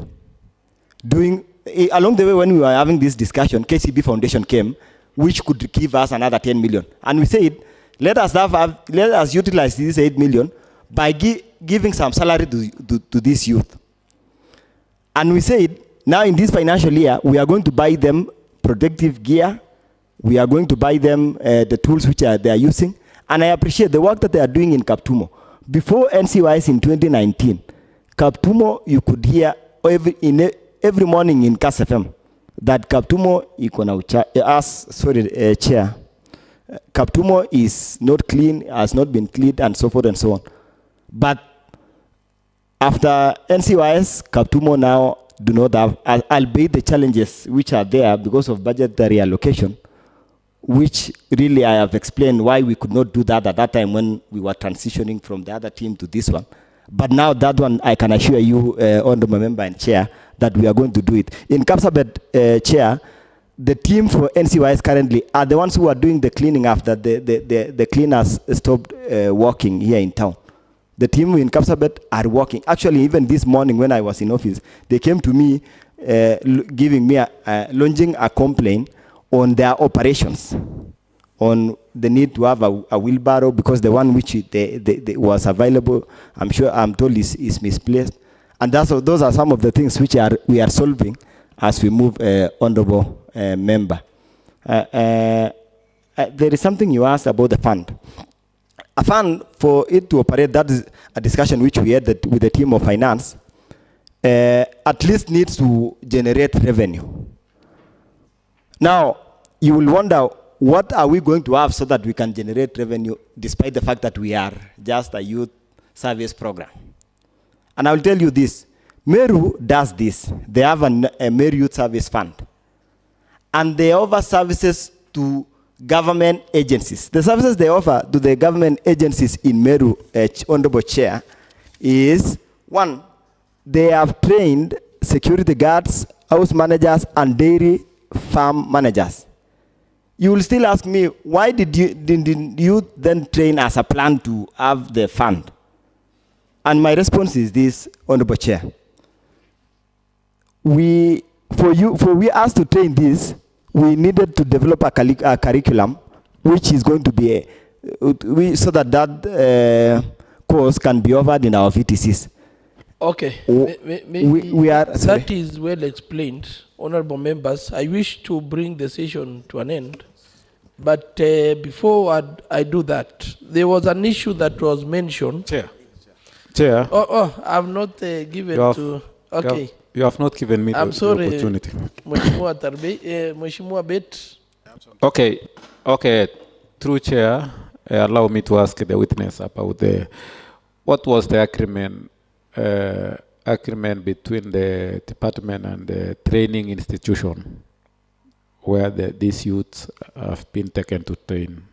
doing, along the way when we were having this discussion, KCB Foundation came, which could give us another 10 million. And we said, let us utilize this 8 million by giving some salary to this youth. And we said, now in this financial year, we are going to buy them protective gear. We are going to buy them the tools which they are using. And I appreciate the work that they are doing in Kaptumo. Before NCYS in 2019, Kaptumo, you could hear every morning in Kass FM that Kaptumo, Chair, Kaptumo is not clean, has not been cleaned, and so forth and so on. But after NCYS, Kaptumo now do not have, albeit the challenges which are there because of budgetary allocation, which really I have explained why we could not do that at that time when we were transitioning from the other team to this one. But now that one, I can assure you, Honorable Member and Chair, that we are going to do it. In Kapsabet, Chair, the team for NCYS currently are the ones who are doing the cleaning after the cleaners stopped working here in town. The team in Kapsabet are working. Actually, even this morning when I was in office, they came to me giving me launching a complaint on their operations, on the need to have a wheelbarrow because the one which was available, I'm told is misplaced. And those are some of the things which we are solving as we move, Honorable Member. There is something you asked about the fund. A fund, for it to operate, that is a discussion which we had with the team of finance, at least needs to generate revenue. Now, you will wonder, what are we going to have so that we can generate revenue despite the fact that we are just a youth service program? And I will tell you this, Meru does this. They have a Meru Youth Service Fund. And they offer services to government agencies. The services they offer to the government agencies in Meru, Honorable Chair, is, one, they have trained security guards, house managers, and dairy farm managers. You will still ask me, why didn't you then train as a plan to have the fund? And my response is this, Honorable Chair. For us to train this, we needed to develop a curriculum which is going to be so that course can be offered in our VTCs. Okay, that is well explained, honorable members. I wish to bring the session to an end, but before I do that, there was an issue that was mentioned. Chair. Oh, I've not given to. Okay. You have not given me the opportunity. Mheshimiwa Bet. Okay. Through Chair, allow me to ask the witness about what was the agreement between the department and the training institution where these youths have been taken to train.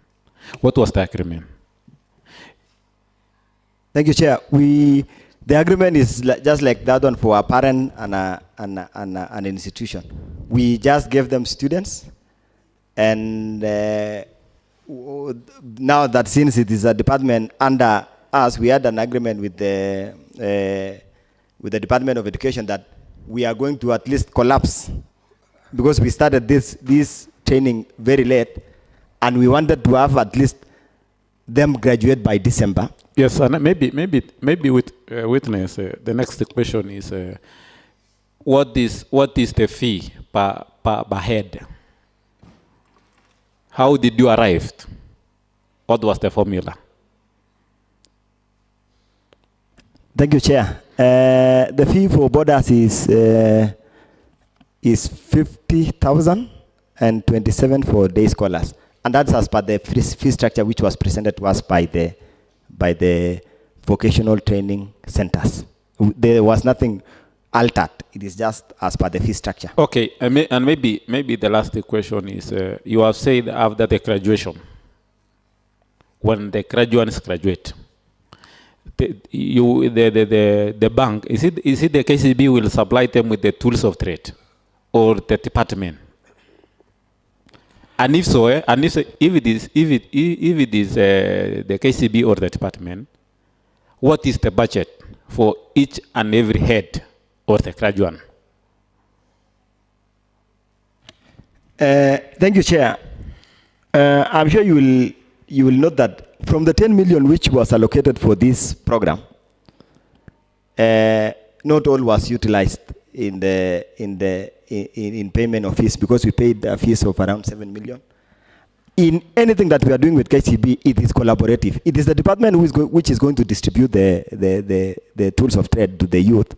What was the agreement? Thank you, Chair. The agreement is just like that one for a parent and an institution. We just gave them students, and now that since it is a department under us, we had an agreement with the Department of Education that we are going to at least collapse, because we started this training very late, and we wanted to have at least them graduate by December. Yes, and maybe with witness, the next question is, what is the fee per head? How did you arrive? What was the formula? Thank you, Chair. The fee for borders is 50,000 and 27 for day scholars, and that's as per the fee structure which was presented to us by the vocational training centers. There was nothing altered. It is just as per the fee structure. Okay, and maybe the last question is, you have said after the graduation, when the graduates graduate, the bank, is it the KCB will supply them with the tools of trade, or the department? And if so, if it is the KCB or the department, what is the budget for each and every head or the graduate? Thank you, Chair. I'm sure you will note that from the 10 million which was allocated for this program, not all was utilized in payment of fees, because we paid a fees of around 7 million. In anything that we are doing with KCB, it is collaborative. It is the department which is going to distribute the tools of trade to the youth.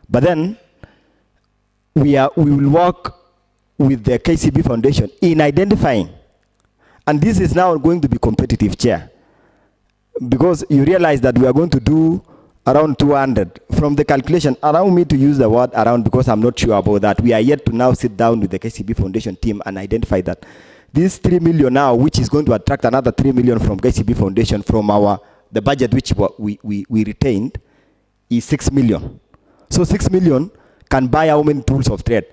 But then we will work with the KCB Foundation in identifying, and this is now going to be competitive, Chair, because you realize that we are going to do around 200. From the calculation, allow me to use the word around because I'm not sure about that. We are yet to now sit down with the KCB Foundation team and identify that this 3 million now, which is going to attract another 3 million from KCB Foundation from the budget which we retained, is 6 million. So 6 million can buy how many tools of trade?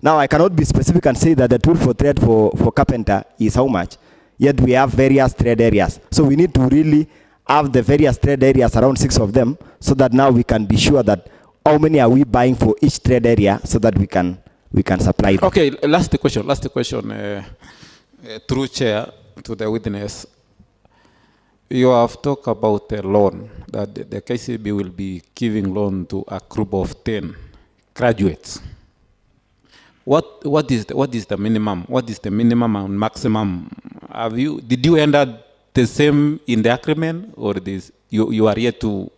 Now I cannot be specific and say that the tool for trade for carpenter is how much, yet we have various trade areas. So we need to really have the various trade areas, around 6 of them, so that now we can be sure that how many are we buying for each trade area, so that we can supply them. Okay, last question, through Chair to the witness. You have talked about a loan, that the KCB will be giving loan to a group of 10 graduates. What is the minimum? What is the minimum and maximum? Did you enter the same in the agreement, or you are yet to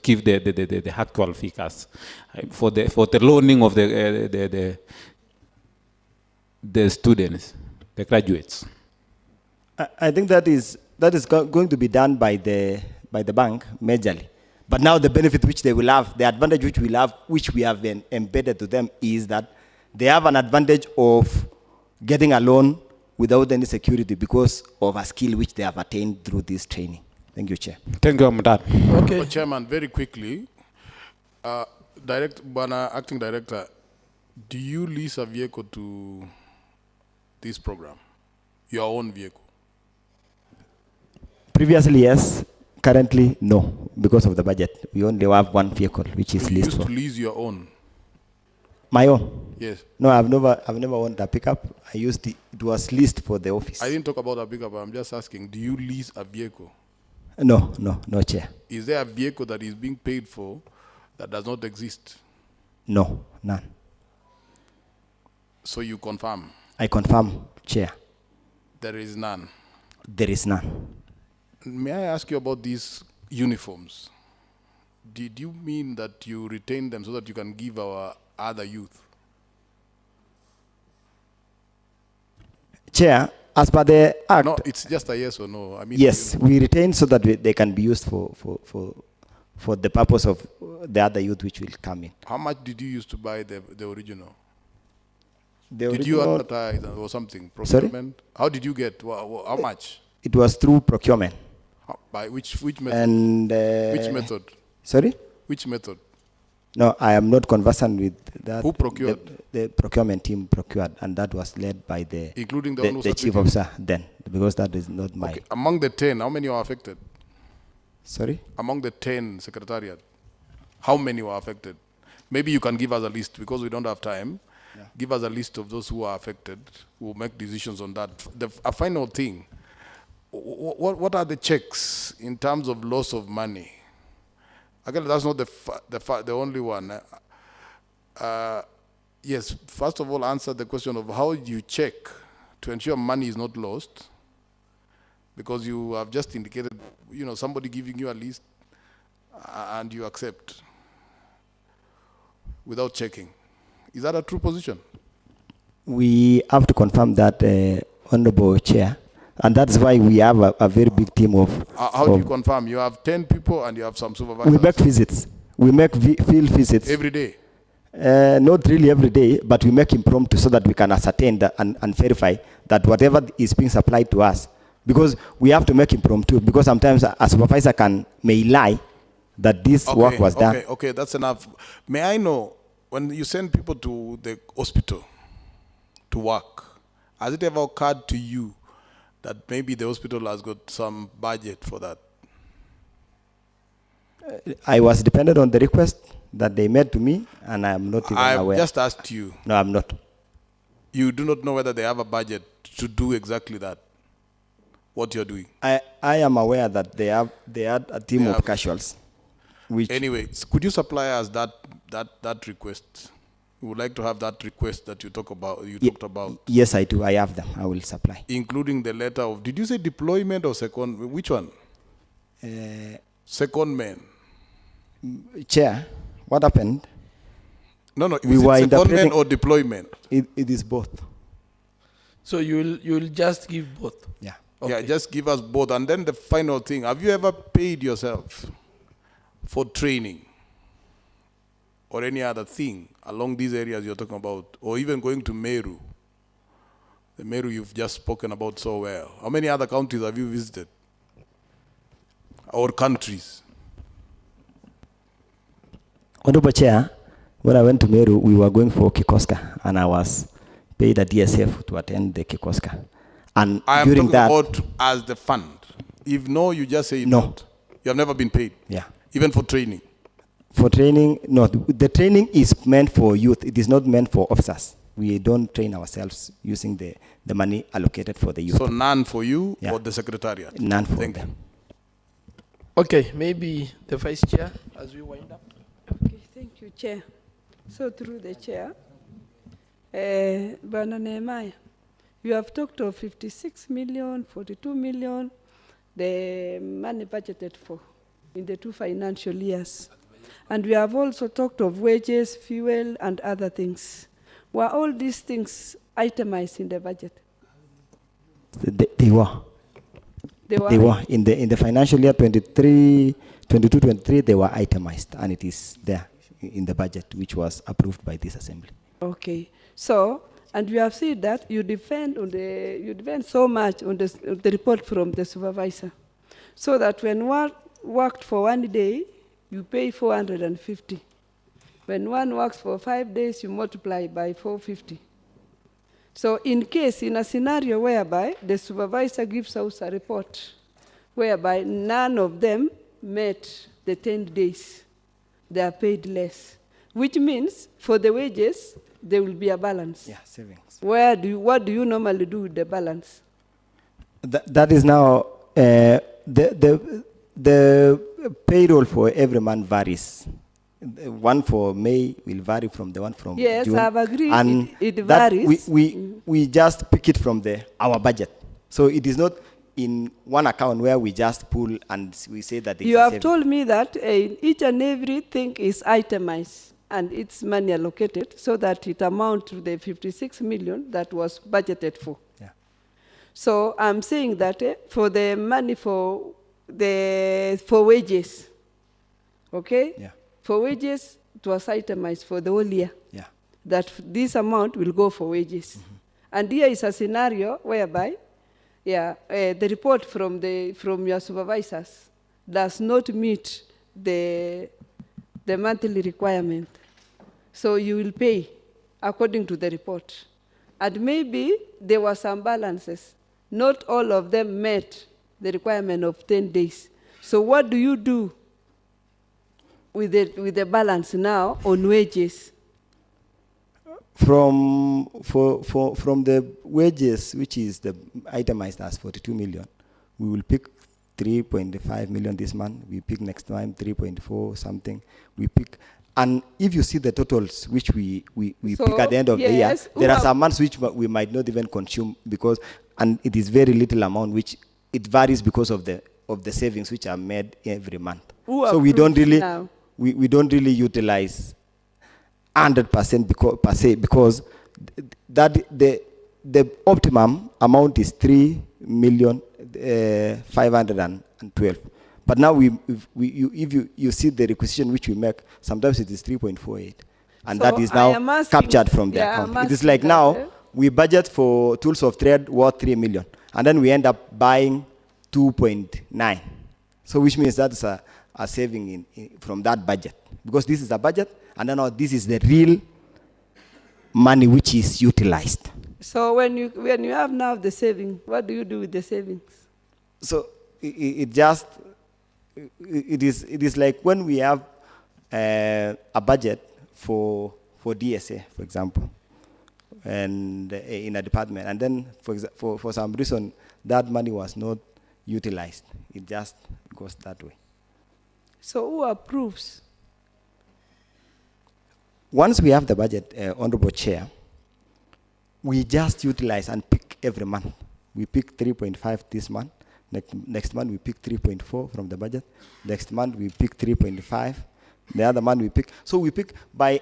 give the actual figures for the loaning of the students, the graduates? I think that is going to be done by the bank majorly. But now the benefit which they will have, the advantage which we'll have, which we have embedded to them, is that they have an advantage of getting a loan without any security because of a skill which they have attained through this training. Thank you, Chair. Thank you, Madam. Okay. Chairman, very quickly, Acting Director, do you lease a vehicle to this program? Your own vehicle? Previously, yes. Currently, no, because of the budget. We only have one vehicle, which is leased for. You used to lease your own? My own? Yes. No, I've never owned a pickup. It was leased for the office. I didn't talk about a pickup. I'm just asking, do you lease a vehicle? No, Chair. Is there a vehicle that is being paid for that does not exist? No, none. So you confirm? I confirm, Chair. There is none? There is none. May I ask you about these uniforms? Did you mean that you retain them so that you can give our other youth? Chair, as per the Act... No, it's just a yes or no. I mean, yes, we retain so that they can be used for the purpose of the other youth which will come in. How much did you use to buy the original? Did you advertise or something? Procurement? Sorry? How did you get? How much? It was through procurement. By which method? And, which method? Sorry? Which method? No, I am not conversant with that. Who procured? The procurement team procured, and that was led by including the chief officer then, because that is not my... Okay. Among the 10, how many were affected? Sorry? Among the 10 secretariat, how many were affected? Maybe you can give us a list, because we don't have time. Yeah. Give us a list of those who are affected. We'll make decisions on that. A final thing, what are the checks in terms of loss of money? Again, that's not the only one. Yes, first of all, answer the question of how you check to ensure money is not lost, because you have just indicated, somebody giving you a list and you accept without checking. Is that a true position? We have to confirm that, Honorable Chair, and that's why we have a very big team of... How do you confirm? You have 10 people and you have some supervisors? We make visits. We make field visits. Every day? Not really every day, but we make impromptu so that we can ascertain that and verify that whatever is being supplied to us, because we have to make impromptu, because sometimes a supervisor may lie that this work was done. Okay, that's enough. May I know, when you send people to the hospital to work, has it ever occurred to you that maybe the hospital has got some budget for that? I was dependent on the request that they made to me, and I am not even aware. I just asked you. No, I'm not. You do not know whether they have a budget to do exactly that, what you're doing? I am aware that they had a team of casuals. Anyway, could you supply us that request? We would like to have that request that you talked about. Yes, I do. I have them. I will supply. Including the letter of, did you say deployment or second? Which one? Second man. Chair, what happened? No, we is were it secondment or deployment? It is both. So you'll just give both? Yeah. Okay. Yeah, just give us both. And then the final thing, have you ever paid yourself for training or any other thing along these areas you're talking about, or even going to Meru? The Meru you've just spoken about so well. How many other counties have you visited? Or countries? Honorable Chair, when I went to Meru, we were going for Kikoska, and I was paid a DSF to attend the Kikoska. And I am during talking that, about as the fund. If no, you just say no. Not. You have never been paid? Yeah. Even for training? For training, no. The training is meant for youth. It is not meant for officers. We don't train ourselves using the money allocated for the youth. So none for you or the Secretariat? None for them. Okay, maybe the Vice Chair, as we wind up. Okay, thank you, Chair. So through the Chair, Bwana Nehemiah, you have talked of 56 million, 42 million, the money budgeted for in the 2 financial years. And we have also talked of wages, fuel, and other things. Were all these things itemized in the budget? They were. They were. In the financial year 22-23, they were itemized, and it is there in the budget, which was approved by this assembly. Okay. So, and we have seen that you depend so much on the report from the supervisor, so that when one worked for 1 day, you pay 450. When one works for 5 days, you multiply by 450. So in a scenario whereby the supervisor gives us a report whereby none of them met the 10 days, they are paid less, which means for the wages, there will be a balance. Yeah, savings. What do you normally do with the balance? That is now, the payroll for every month varies. The one for May will vary from the one from June. Yes, I've agreed. And it varies. We just pick it from our budget. So it is not in one account where we just pull and we say that you have told me that each and everything is itemized and it's money allocated so that it amounts to the 56 million that was budgeted for. Yeah. So I'm saying that for the money for wages, okay? Yeah. For wages, it was itemized for the whole year. Yeah. That this amount will go for wages. Mm-hmm. And here is a scenario whereby, the report from your supervisors does not meet the monthly requirement. So you will pay according to the report. And maybe there were some balances. Not all of them met the requirement of 10 days. So what do you do with the balance now on wages? From the wages, which is the itemized as 42 million, we will pick 3.5 million this month. We pick next time 3.4 something. We pick, and if you see the totals which we pick at the end of the year, there are some months which we might not even consume and it is very little amount, which it varies because of the savings which are made every month. Who So we don't approves really, now? we don't really utilize 100% because that the optimum amount is 3,512. But now if you see the requisition which we make, sometimes it is 3.48, and So that is I am now asking- captured from the yeah, account. I'm It is asking like that, now we budget for tools of trade worth 3 million, and then we end up buying 2.9. So which means that's a saving from that budget, because this is a budget, and then now this is the real money which is utilized. So when you have now the saving, what do you do with the savings? So it is like when we have a budget for DSA, for example, and in a department, and then for some reason that money was not utilized. It just goes that way. So who approves? Once we have the budget, Honorable Chair, we just utilize and pick every month. We pick 3.5 this month. Next month we pick 3.4 from the budget. Next month we pick 3.5. The other month we pick. So we pick by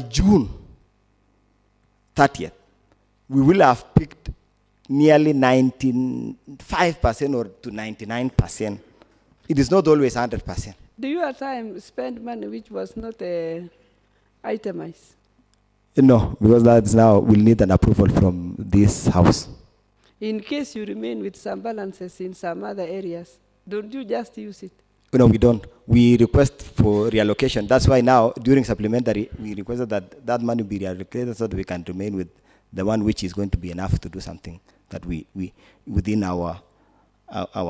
June 30th. We will have picked nearly 95% or to 99%. It is not always 100%. Do you at times spend money which was not itemized? No, because that's now we'll need an approval from this house. In case you remain with some balances in some other areas, don't you just use it? No, we don't. We request for reallocation. That's why now, during supplementary, we requested that money be reallocated so that we can remain with the one which is going to be enough to do something that we within our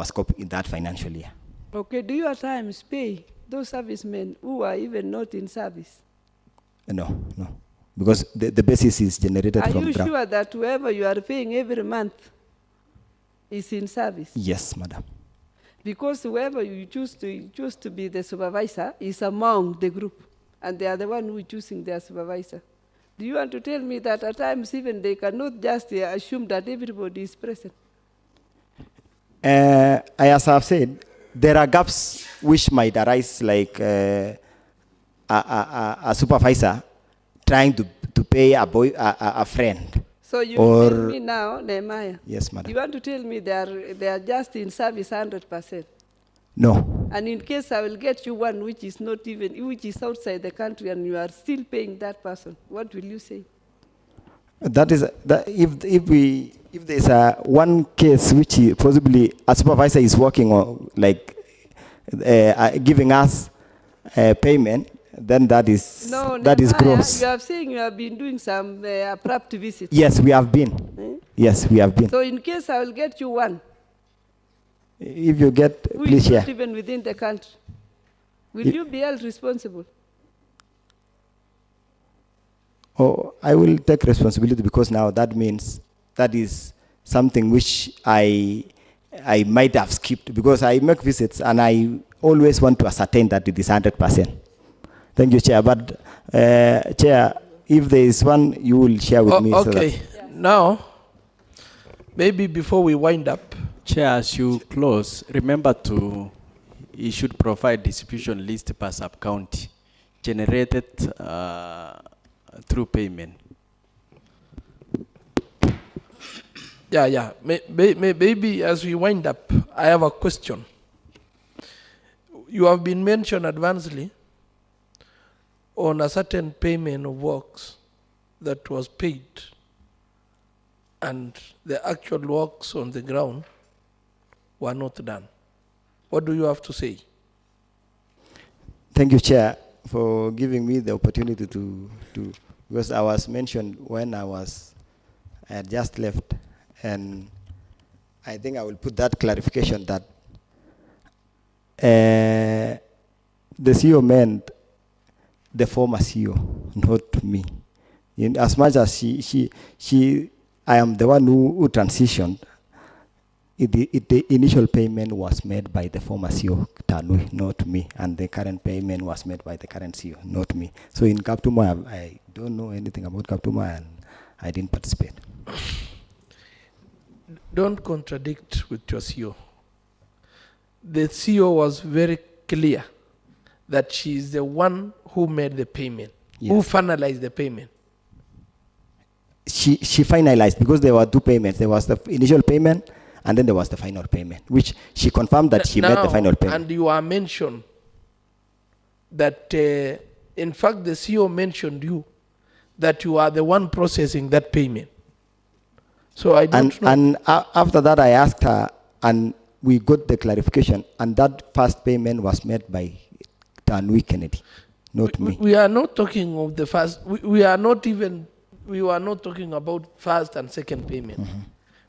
scope in that financial year. Okay, do you at times pay those servicemen who are even not in service? No. Because the basis is generated Are from you ground. sure that whoever you are paying every month is in service? Yes, madam. Because whoever you choose to be the supervisor is among the group, and they are the one who is choosing their supervisor. Do you want to tell me that at times even they cannot just assume that everybody is present? As I've said, there are gaps which might arise, like a supervisor trying to pay a friend. So you tell me now, Nehemiah. Yes, madam. You want to tell me they are just in service 100%? No. And in case I will get you one which is outside the country and you are still paying that person, what will you say? That is if there is one case which possibly a supervisor is working on, like giving us payment, then that is gross. You are saying you have been doing some abrupt visits. Yes, we have been. Yes, we have been. So in case I will get you one, if you get, who please is share. not even within the country, will you be held responsible? Oh, I will take responsibility, because now that means that is something which I might have skipped, because I make visits and I always want to ascertain that it is 100%. Thank you, Chair. But Chair, if there is one, you will share with me. Okay. So Now, maybe before we wind up. Chair, as you close, remember you should provide distribution list per sub-county generated through payment. Yeah. Maybe as we wind up, I have a question. You have been mentioned advancedly on a certain payment of works that was paid, and the actual works on the ground were not done. What do you have to say? Thank you, Chair, for giving me the opportunity to because I was mentioned when I had just left, and I think I will put that clarification that the CEO meant the former CEO, not me. As much as I am the one who transitioned, the initial payment was made by the former CEO, Tanui, not me, and the current payment was made by the current CEO, not me. So in Kaptuma, I don't know anything about Kaptuma, and I didn't participate. Don't contradict with your CEO. The CEO was very clear that she is the one who made the payment, Yes. who finalized the payment. She finalized, because there were two payments. There was the initial payment, and then there was the final payment, which she confirmed that she made the final payment. And you are mentioned that, in fact, the CEO mentioned you, that you are the one processing that payment. So I don't know. And after that, I asked her, and we got the clarification, and that first payment was made by Tanui Kennedy, not me. We are not talking of the first, we are not talking about first and second payment.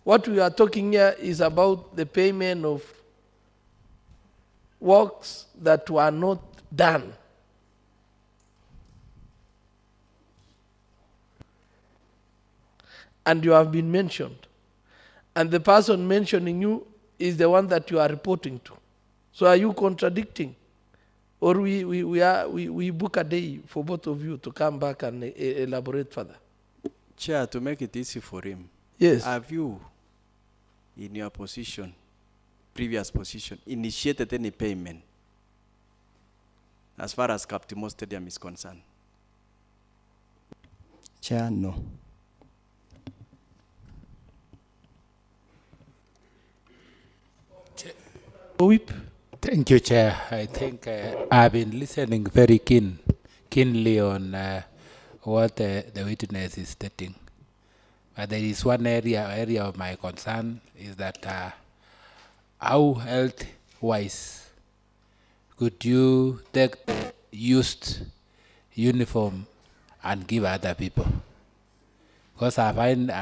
What we are talking here is about the payment of works that were not done. And you have been mentioned. And the person mentioning you is the one that you are reporting to. So are you contradicting? Or we book a day for both of you to come back and elaborate further? Chair, to make it easy for him. Yes. Have you, in your position, previous position, initiated any payment as far as Captimo Stadium is concerned? Chair, no. Whip. Thank you, Chair. I think I've been listening very keenly on what the witness is stating. But there is one area of my concern is that how health-wise could you take the used uniform and give other people? Because I find it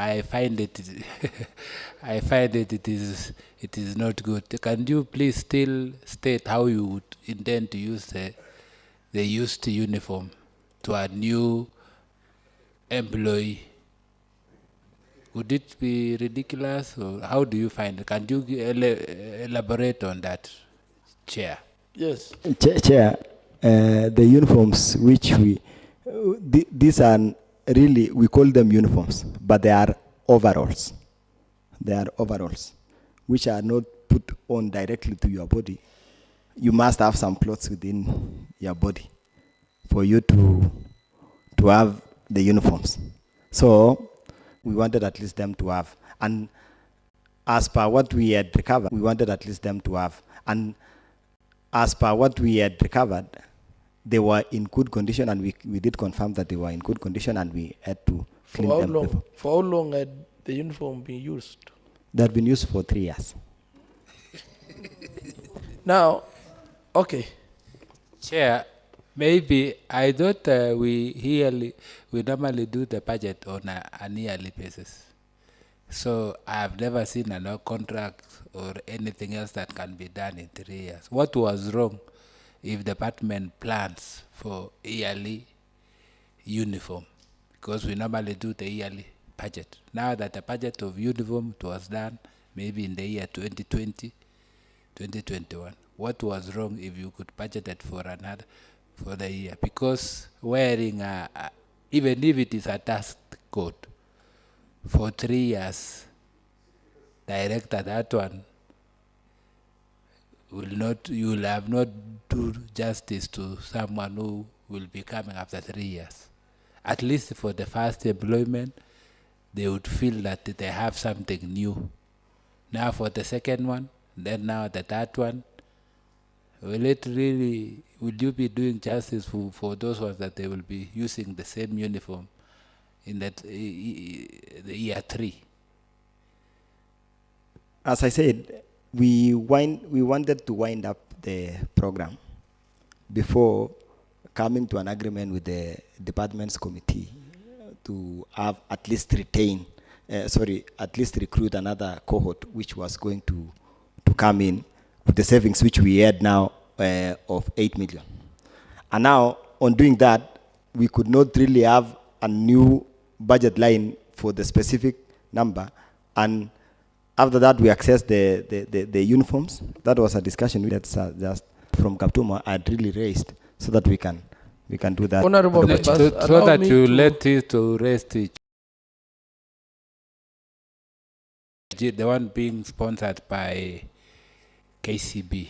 I find it is not good. Can you please still state how you would intend to use the used uniform to a new employee? Would it be ridiculous, or how do you find it? Can you elaborate on that, Chair? Yes. Chair, the uniforms which these are really, we call them uniforms, but they are overalls. They are overalls, which are not put on directly to your body. You must have some clothes within your body for you to have the uniforms. So we wanted at least them to have. And as per what we had recovered, we wanted at least them to have. And as per what we had recovered, they were in good condition, and we did confirm that they were in good condition, and we had to clean them. For how long had the uniform been used? They had been used for 3 years. Now, okay. Chair, maybe I thought we normally do the budget on an yearly basis. So I've never seen a contract or anything else that can be done in 3 years. What was wrong if the department plans for yearly uniform? Because we normally do the yearly budget. Now that the budget of uniform was done, maybe in the year 2020, 2021, what was wrong if you could budget it for the year? Because wearing even if it is a dust coat for 3 years, director, that one you will have not do justice to someone who will be coming after 3 years. At least for the first employment, they would feel that they have something new. Now for the second one, then now the third one, will you be doing justice for those ones that they will be using the same uniform in that the year 3? As I said, we wanted to wind up the program before coming to an agreement with the department's committee to have at least recruit another cohort which was going to come in with the savings which we had now of 8 million. And now, on doing that, we could not really have a new budget line for the specific number. And after that, we accessed the uniforms. That was a discussion that just from Kaptuma had really raised, so that we can do that. Honorable members, so that you let it to rest it. The one being sponsored by KCB.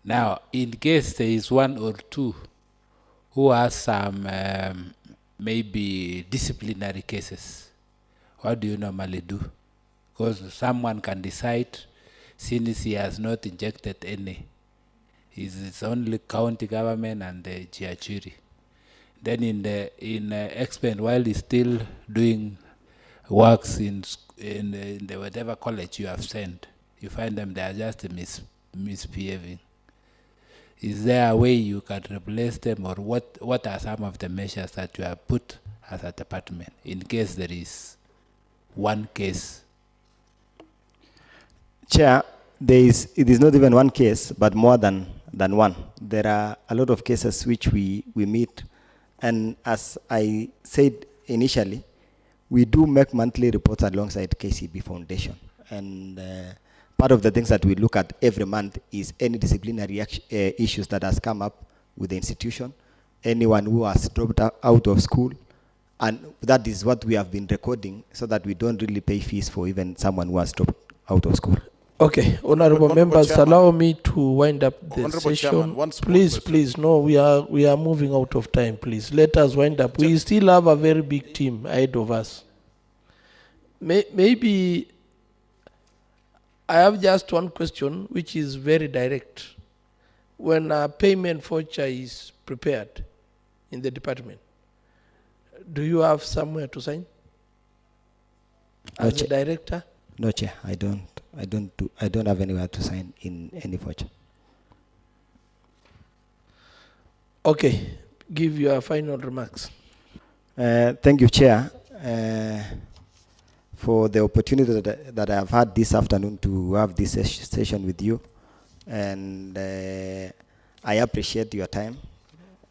Now, in case there is one or two who has some maybe disciplinary cases, what do you normally do? Because someone can decide, since he has not injected any, it's only county government and the Chiachiri. Then in expense, while he's still doing works in the whatever college you have sent, you find them they are just misbehaving. Is there a way you can replace them, or what are some of the measures that you have put as a department in case there is one case? Chair, it is not even one case, but more than one. There are a lot of cases which we meet, and as I said initially, we do make monthly reports alongside KCB Foundation, and part of the things that we look at every month is any disciplinary issues that has come up with the institution, anyone who has dropped out of school, and that is what we have been recording so that we don't really pay fees for even someone who has dropped out of school. Okay, honorable members, allow me to wind up the session. Chairman, Please, no, we are moving out of time, please. Let us wind up. We still have a very big team ahead of us. Maybe I have just one question, which is very direct. When a payment voucher is prepared in the department, do you have somewhere to sign? As a director? No, Chair, I don't have anywhere to sign in any voucher. Okay, give your final remarks. Thank you, Chair, for the opportunity that I have had this afternoon to have this session with you. And I appreciate your time.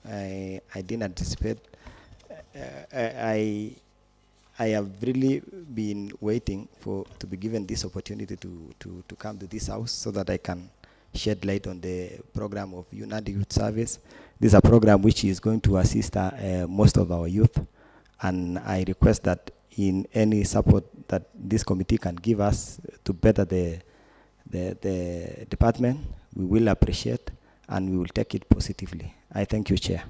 I didn't anticipate. I have really been waiting to be given this opportunity to come to this house so that I can shed light on the program of UNAD Youth Service. This is a program which is going to assist most of our youth, and I request that in any support that this committee can give us to better the department, we will appreciate and we will take it positively. I thank you, Chair.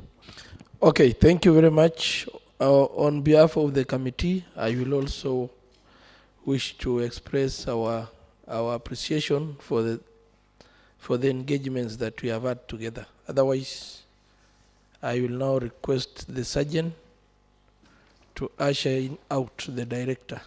Okay, thank you very much. On behalf of the committee, I will also wish to express our appreciation for the engagements that we have had together. Otherwise, I will now request the sergeant to usher out the director.